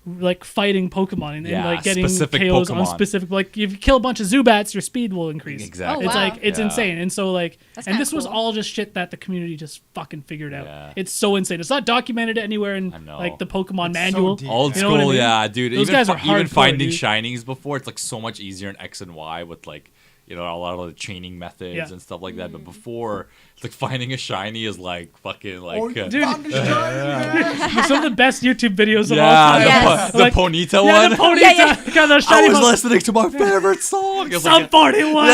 like fighting Pokemon and like getting specific KOs Pokemon. on specific. Like if you kill a bunch of Zubats, your speed will increase. Exactly. It's like it's insane. And so like, and this was all just shit that the community just fucking figured out. Yeah. It's so insane. It's not documented anywhere in like the Pokemon manual. So old you know school, what I mean? yeah, dude. Those guys are even finding dude. shinies before, it's like so much easier in X and Y with like, you know, a lot of the chaining methods and stuff like that. But before, it's like finding a shiny is like fucking like. Dude, some of the best YouTube videos of all time. The Ponyta one. The Ponyta. Got the shiny I was one. listening to my favorite song. Sub 41.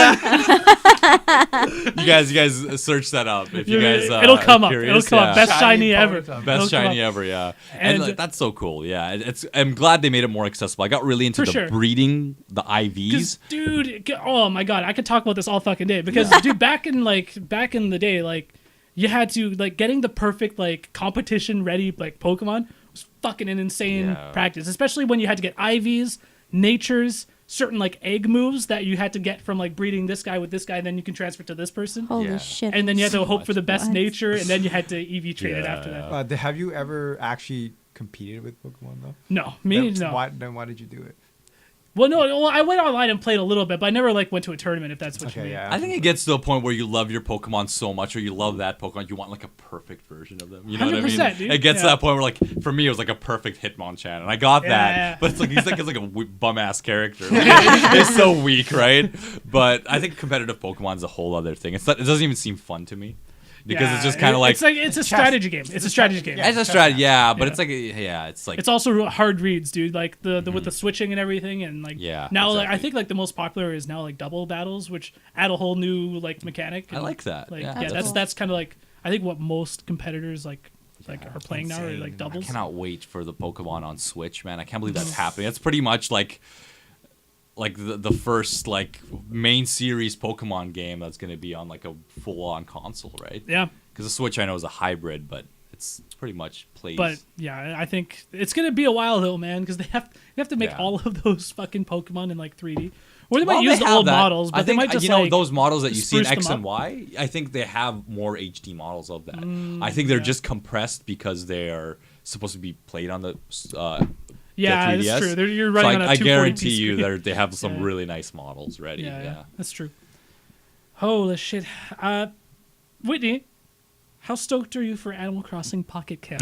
You guys search that up if you guys. It'll come up. Curious. It'll come up. Best shiny ever. Best shiny ever. Yeah. And like, that's so cool. Yeah. I'm glad they made it more accessible. I got really into the breeding, the IVs. Dude, oh my god, I could talk about this all fucking day because dude, back in the day, like you had to like getting the perfect like competition ready like Pokemon was fucking an insane practice, especially when you had to get IVs, natures, certain like egg moves that you had to get from like breeding this guy with this guy, then you can transfer to this person. Holy shit! And then you had to hope for the best nature, and then you had to EV train it after that. Have you ever actually competed with Pokemon though? No, no. Then why did you do it? Well, no. Well, I went online and played a little bit, but I never like went to a tournament. If that's what you mean. Yeah. I think it gets to a point where you love your Pokemon so much, or you love that Pokemon, you want like a perfect version of them. You know what I mean? Dude. It gets to that point where, like, for me, it was like a perfect Hitmonchan, and I got that. But it's like he's like a bum ass character. Like, he's so weak, right? But I think competitive Pokemon is a whole other thing. It doesn't even seem fun to me. Because it's just kind of like it's a strategy game. It's a strategy game. It's a strategy, but it's like it's like it's also hard reads, dude. Like the with the switching and everything, and like now like I think like the most popular is now like double battles, which add a whole new like mechanic. And, I like that. Like that's kind of like I think what most competitors like are playing now, or like doubles. I cannot wait for the Pokemon on Switch, man. I can't believe that's happening. That's pretty much like the first like main series Pokemon game that's going to be on like a full-on console, right? Yeah. Because the Switch I know is a hybrid, but it's pretty much plays. But yeah, I think it's going to be a while though, man, because they have to make all of those fucking Pokemon in like 3D. Or they might use the old models, but they might just those models that you see in X and Y. I think they have more HD models of that. I think they're just compressed because they are supposed to be played on the. Yeah, that's true. You're running on a 240p I guarantee you they have some really nice models ready. Yeah, that's true. Holy shit. Whitney, How stoked are you for Animal Crossing Pocket Camp?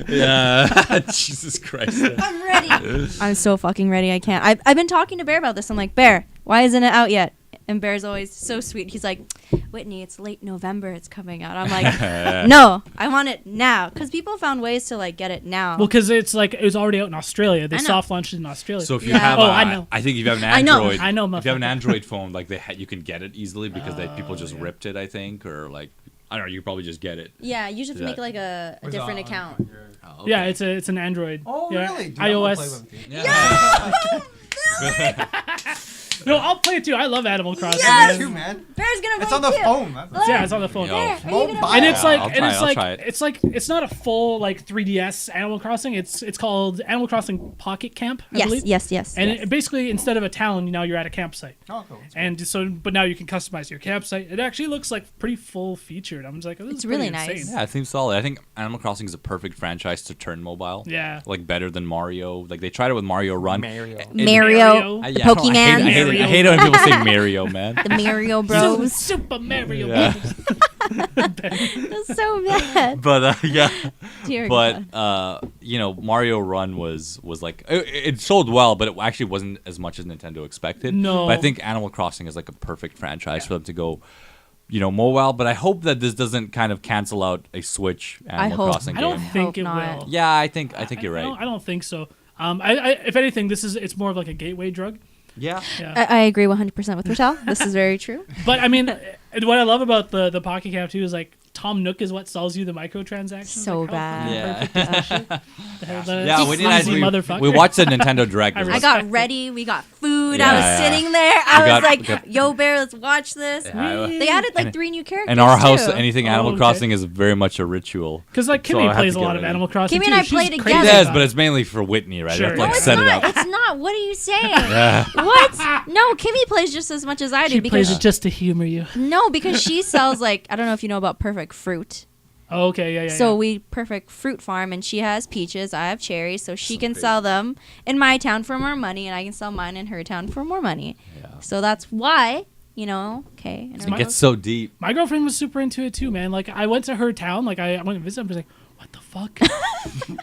Yeah. Jesus Christ. I'm ready. I'm so fucking ready. I can't. I've been talking to Bear about this. I'm like, Bear, why isn't it out yet? And Bear's always so sweet. He's like, Whitney, it's late November. It's coming out. I'm like, no, I want it now. Because people found ways to like get it now. Well, because it's like it was already out in Australia. They soft launched it in Australia. So if you have, I know. I think if you have an Android, I know. If you have an Android phone, like you can get it easily because people just ripped it. I think, or like I don't know. You could probably just get it. Yeah, you just have to make like a different account. Oh, okay. Yeah, it's an Android. Oh, really? Dude, iOS. No, I'll play it too. I love Animal Crossing. Yes! Too, man. Bear's gonna play It's on the too. phone. Yeah, it's on the phone. Yo. Bear, are you gonna play And it? it's like, I'll try it. it's not a full like 3DS Animal Crossing. It's called Animal Crossing Pocket Camp. I believe. Yes. And it basically, instead of a town, now you're at a campsite. Oh, cool. And so, but now you can customize your campsite. It actually looks like pretty full featured. I'm just like, oh, this It's is pretty really nice. insane. Yeah, it seems solid. I think Animal Crossing is a perfect franchise to turn mobile. Yeah. Like better than Mario. Like they tried it with Mario Run. Mario. Mario, I the Pokemon. I hate it when people say Mario, man. The Mario Bros. Super Mario Yeah. Brothers. That's so bad. But yeah. Dear But God. Mario Run was like it sold well, but it actually wasn't as much as Nintendo expected. No. But I think Animal Crossing is like a perfect franchise for them to go, mobile. But I hope that this doesn't kind of cancel out a Switch Animal Crossing I game. don't think it not. will. Yeah, I think you're right. I don't think so. If anything, it's more of like a gateway drug. Yeah. I agree 100% with Retel. This is very true. But I mean, what I love about the Pocket Camp too is like Tom Nook is what sells you the microtransactions. So like, how bad. fucking perfect is that shit? Yeah, we sleazy motherfucker. we watched the Nintendo Direct. I It was- I got ready. We got food. Yeah, I was yeah. sitting there. We I got- was like, yo, Bear, let's watch this. Yeah, They added like 3 new characters. in our house, too. anything Oh, Animal okay. Crossing is very much a ritual. Because like So I Kimmy have plays to a get lot of ready. Animal Crossing. Kimmy too. and I She's played crazy It together. is, about but it's mainly for Whitney, right? Sure. I have to No, like it's set not. it up. It's not. What are you saying? Yeah. What? No, Kimmy plays just as much as I do. She because plays it just to humor you. No, because she sells like, I don't know if you know about Perfect Fruit. Oh, okay, yeah. So we perfect fruit farm, and she has peaches. I have cherries, so she can big. sell them in my town for more money, and I can sell mine in her town for more money. Yeah. So that's why, okay. And It gets so deep. My girlfriend was super into it too, man. Like I went to her town, like I went to visit. I was like, what the fuck?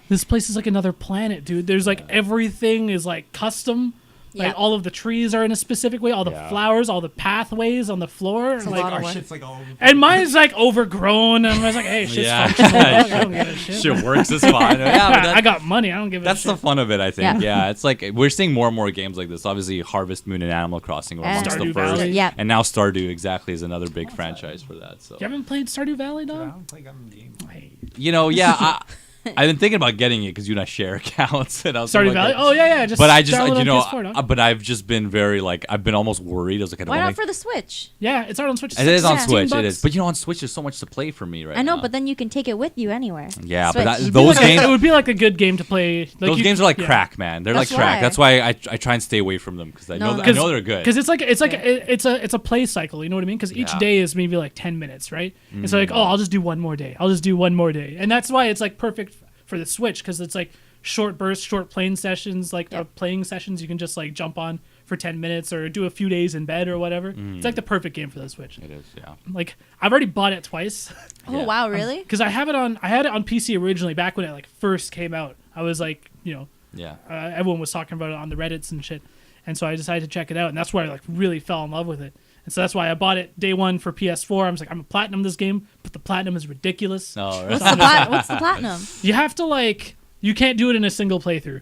This place is like another planet, dude. There's like everything is like custom. Like Yeah. all of the trees are in a specific way, all the Yeah. flowers, all the pathways on the floor. Like Like, our work. shit's like all. and mine's like overgrown. And I was like, hey, shit's Yeah. functional. I don't give a shit. Shit works is fine. Yeah, but I got money. I don't give a that's shit. the fun of it, I think. Yeah. Yeah, it's like we're seeing more and more games like this. Obviously, Harvest Moon and Animal Crossing were And amongst the Stardew first, Valley. Yeah. and now Stardew exactly is another big franchise for that. So You haven't played Stardew Valley, I dog? don't play gun game. Hey. I've been thinking about getting it because you and I share accounts. And I was Stardew like, Valley? Oh, yeah. Just But I just, download it on PS4, dog. but I've just been very like, I've been almost worried. I was like, I don't Why want not for the Switch? Yeah, it's out on Switch. It is on 16 Switch. bucks. It is, but on Switch, there's so much to play for me right now. I know, but then you can take it with you anywhere. Yeah, Switch. but It'd be those like games, it would be like a good game to play. Like those you- games are like yeah. crack, man. They're That's like crack. why. That's why I try and stay away from them because I No, know no. I know they're good. Because it's a play cycle. You know what I mean? Because each Yeah. day is maybe like 10 minutes, right? It's like, oh, I'll just do one more day. I'll just do one more day, and that's why it's like perfect for the Switch because it's like short bursts, short playing sessions, like Yep. playing sessions. You can just like jump on for 10 minutes or do a few days in bed or whatever. It's like the perfect game for the Switch. It is, yeah. Like I've already bought it twice. Oh, Yeah. wow, really? Because I had it on PC originally back when it like first came out. I was like, Yeah. everyone was talking about it on the Reddits and shit, and so I decided to check it out, and that's where I like really fell in love with it. And so that's why I bought it day one for PS4. I was like, I'm gonna platinum this game, but the platinum is ridiculous. No, What's right. what's the platinum? You have to you can't do it in a single playthrough.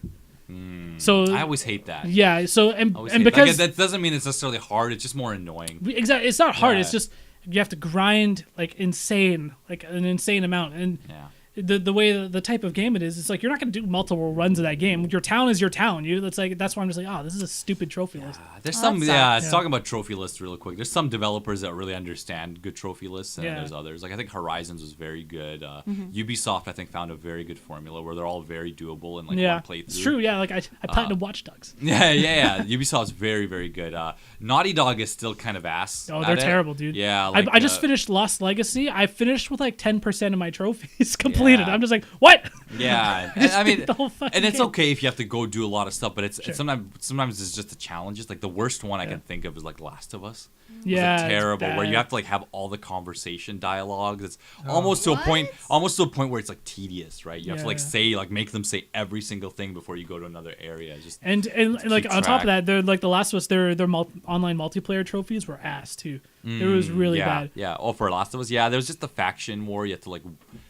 So I always hate that. yeah, so I always and hate because that doesn't mean it's necessarily hard. It's just more annoying. exactly, it's not hard. Yeah. It's just you have to grind like an insane amount, and Yeah. the way the type of game it is, it's like you're not going to do multiple runs of that game. Your town is your town. That's why I'm just like, oh, this is a stupid trophy list. There's Oh, some, that yeah, sucks. talking about trophy lists real quick. There's some developers that really understand good trophy lists, and Yeah. there's others. Like I think Horizons was very good. Ubisoft, I think, found a very good formula where they're all very doable and like Yeah, one playthrough. it's true. Yeah, like I platinumed Watch Dogs. Yeah. Ubisoft's very, very good. Naughty Dog is still kind of ass. Oh, they're terrible, dude. Yeah, like, I just finished Lost Legacy. I finished with like 10% of my trophies completed. completed. I'm just like, what? Yeah, I mean, and it's okay if you have to go do a lot of stuff, but it's sometimes it's just the challenges. Like the worst one I can think of is like Last of Us. Yeah, like terrible. Where you have to like have all the conversation dialogues. It's almost to a point where it's like tedious, right? You have to like make them say every single thing before you go to another area. Just and like on top of that, they're like The Last of Us. Their online multiplayer trophies were ass too. It was really bad. Yeah. Oh, for Last of Us, there was just the faction war. You have to like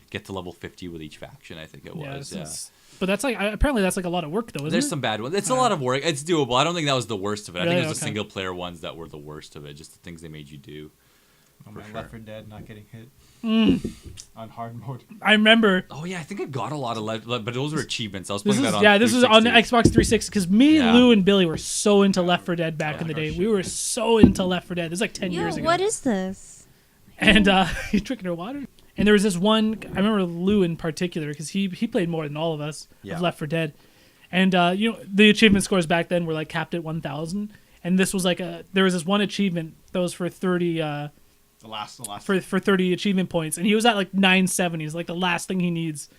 get to level 50 with each faction. I think it was. Yeah. But that's like apparently that's like a lot of work though, isn't it? There's some bad ones. It's a lot of work. It's doable. I don't think that was the worst of it. I think it was the single player ones that were the worst of it. Just the things they made you do. Left 4 Dead not getting hit on hard mode. I remember. Oh yeah, I think I got a lot of but those were achievements. I was playing that on. This was on the Xbox 360 because me, Lou, and Billy were so into Left 4 Dead back in the day. We were so into Left 4 Dead. This was like 10 years ago. What is this? And he's drinking her water. And there was this one, I remember Lou in particular, because he played more than all of us of Left 4 Dead. And, the achievement scores back then were like capped at 1,000. And this was like there was this one achievement that was for 30, the last. For 30 achievement points. And he was at like 970. It's like the last thing he needs.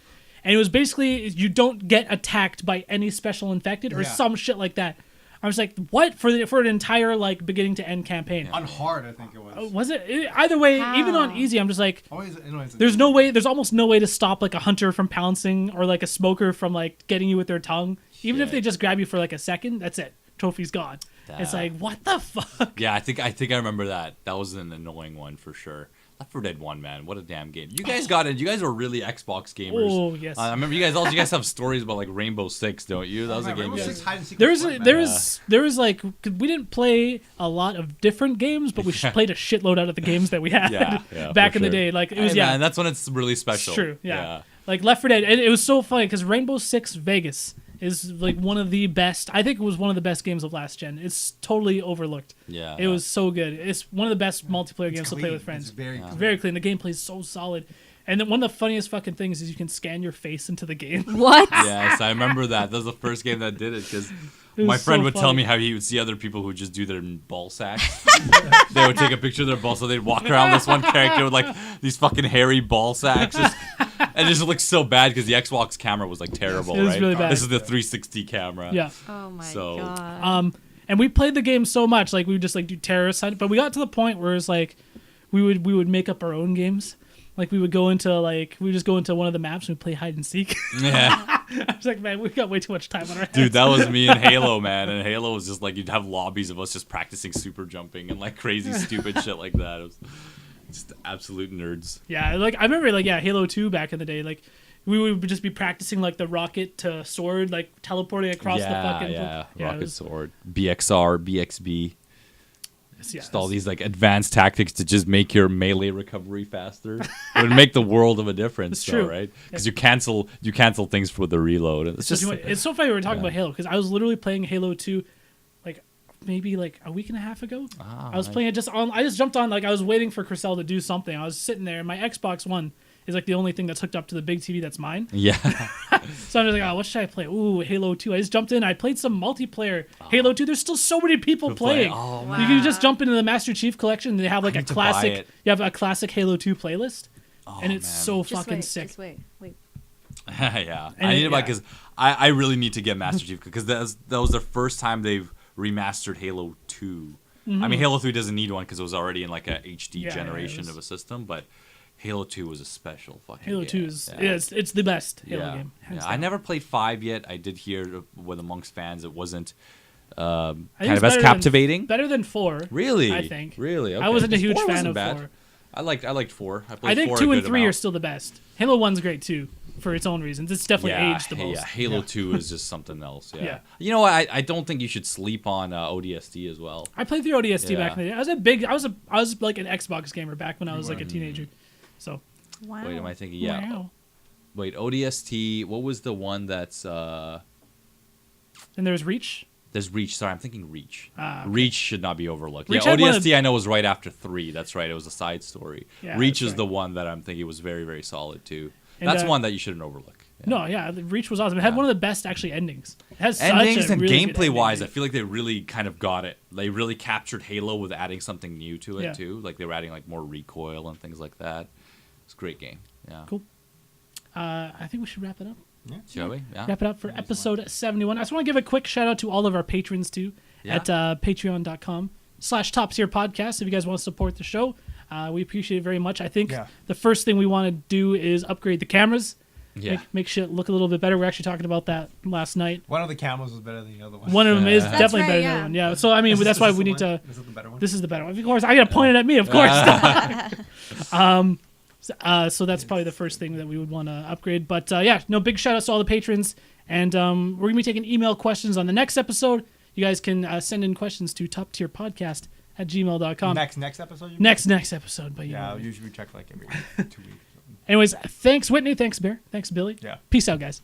And it was basically, you don't get attacked by any special infected or some shit like that. I was like, what? For an entire like beginning to end campaign. On hard, I think it was. Was it? Either way, even on easy, I'm just like, there's no way. There's almost no way to stop like a hunter from pouncing or like a smoker from like getting you with their tongue. Even if they just grab you for like a second, that's it. Trophy's gone. It's like, what the fuck? Yeah, I think I remember that. That was an annoying one for sure. Left 4 Dead 1, man, what a damn game! You guys got it. You guys are really Xbox gamers. Oh yes. I remember you guys have stories about like Rainbow Six, don't you? That was a game. Rainbow Six hide and seek. There was like we didn't play a lot of different games, but we played a shitload out of the games that we had back in the day. Like it was and that's when it's really special. It's true. Yeah. Like Left 4 Dead, and it was so funny because Rainbow Six Vegas is like one of the best. I think it was one of the best games of last gen. It's totally overlooked. Yeah, it was so good. It's one of the best multiplayer games to play with friends. It's very clean. The gameplay is so solid. And then one of the funniest fucking things is you can scan your face into the game. What? Yes, I remember that. That was the first game that did it because my friend would tell me how he would see other people who would just do their ball sacks. They would take a picture of their ball, so they'd walk around this one character with like these fucking hairy ball sacks. And it just looked so bad because the Xbox camera was like terrible, it was right? really bad. This is the 360 camera. Yeah. Oh my god. And we played the game so much, like we would just like do terrorist hunt, but we got to the point where it's like we would make up our own games. Like we would just go into one of the maps and we'd play hide and seek. Yeah. I was like, man, we've got way too much time on our hands. Dude, that was me in Halo, man. And Halo was just like you'd have lobbies of us just practicing super jumping and like crazy stupid shit like that. It was just absolute nerds. Yeah, like I remember Halo 2 back in the day, like we would just be practicing like the rocket to sword, like teleporting across the fucking rocket sword, BXR, BXB. Just all these like advanced tactics to just make your melee recovery faster. It would make the world of a difference, though, right? Because you cancel things for the reload. It's so funny we were talking about Halo because I was literally playing Halo 2 like maybe like a week and a half ago. I was playing it I just jumped on, like I was waiting for Chriselle to do something. I was sitting there and my Xbox One is like the only thing that's hooked up to the big TV that's mine. Yeah. So I'm just like, what should I play? Ooh, Halo 2. I just jumped in. I played some multiplayer. Halo 2. There's still so many people playing. Oh, wow. You can just jump into the Master Chief Collection and they have like a classic. You have a classic Halo 2 playlist, and it's so fucking sick. Just wait. Yeah, I need to buy because I really need to get Master Chief because that was the first time they've remastered Halo 2. Mm-hmm. I mean, Halo 3 doesn't need one because it was already in like a HD generation of a system, but Halo 2 was a special fucking Halo game. 2 is it's the best Halo game. Yeah. I never played 5 yet. I did hear with amongst fans it wasn't kind of as captivating. Better than 4. Really? I think. Really? Okay. I wasn't a huge fan of bad. 4. I liked 4. I think 2 and 3 are still the best. Halo 1's great too for its own reasons. It's definitely aged the most. Yeah, Halo 2 is just something else. Yeah. You know what? I don't think you should sleep on ODST as well. I played through ODST back in the day. I was like an Xbox gamer back when I was like a teenager. So wow. Wait, am I thinking? Yeah. Wow. Wait, ODST. What was the one that's? And there's Reach. There's Reach. Sorry, I'm thinking Reach. Okay. Reach should not be overlooked. ODST I know was right after 3. That's right. It was a side story. Yeah, Reach is the one that I'm thinking was very, very solid too. And that's one that you shouldn't overlook. Yeah. No, Reach was awesome. It had one of the best actually endings. It has endings and really gameplay wise, I feel like they really kind of got it. They really captured Halo with adding something new to it too. Like they were adding like more recoil and things like that. It's a great game. Yeah. Cool. I think we should wrap it up. Yeah. Shall we? Yeah. Wrap it up for episode 71. I just want to give a quick shout out to all of our patrons too at patreon.com/Top Tier Podcast. If you guys want to support the show, we appreciate it very much. I think the first thing we want to do is upgrade the cameras. Yeah. Make shit look a little bit better. We're actually talking about that last night. One of the cameras was better than the other one. One of them is definitely better than the other one. Yeah. So I mean, that's why we need to. This is the better one. This is the better one. Of course, I gotta point it at me. Of course. So that's probably the first thing that we would want to upgrade. But big shout outs to all the patrons. And we're going to be taking email questions on the next episode. You guys can send in questions to toptierpodcast@gmail.com. Next episode? Next episode. But usually we check like every 2 weeks. Anyways, thanks, Whitney. Thanks, Behr. Thanks, Billy. Yeah. Peace out, guys.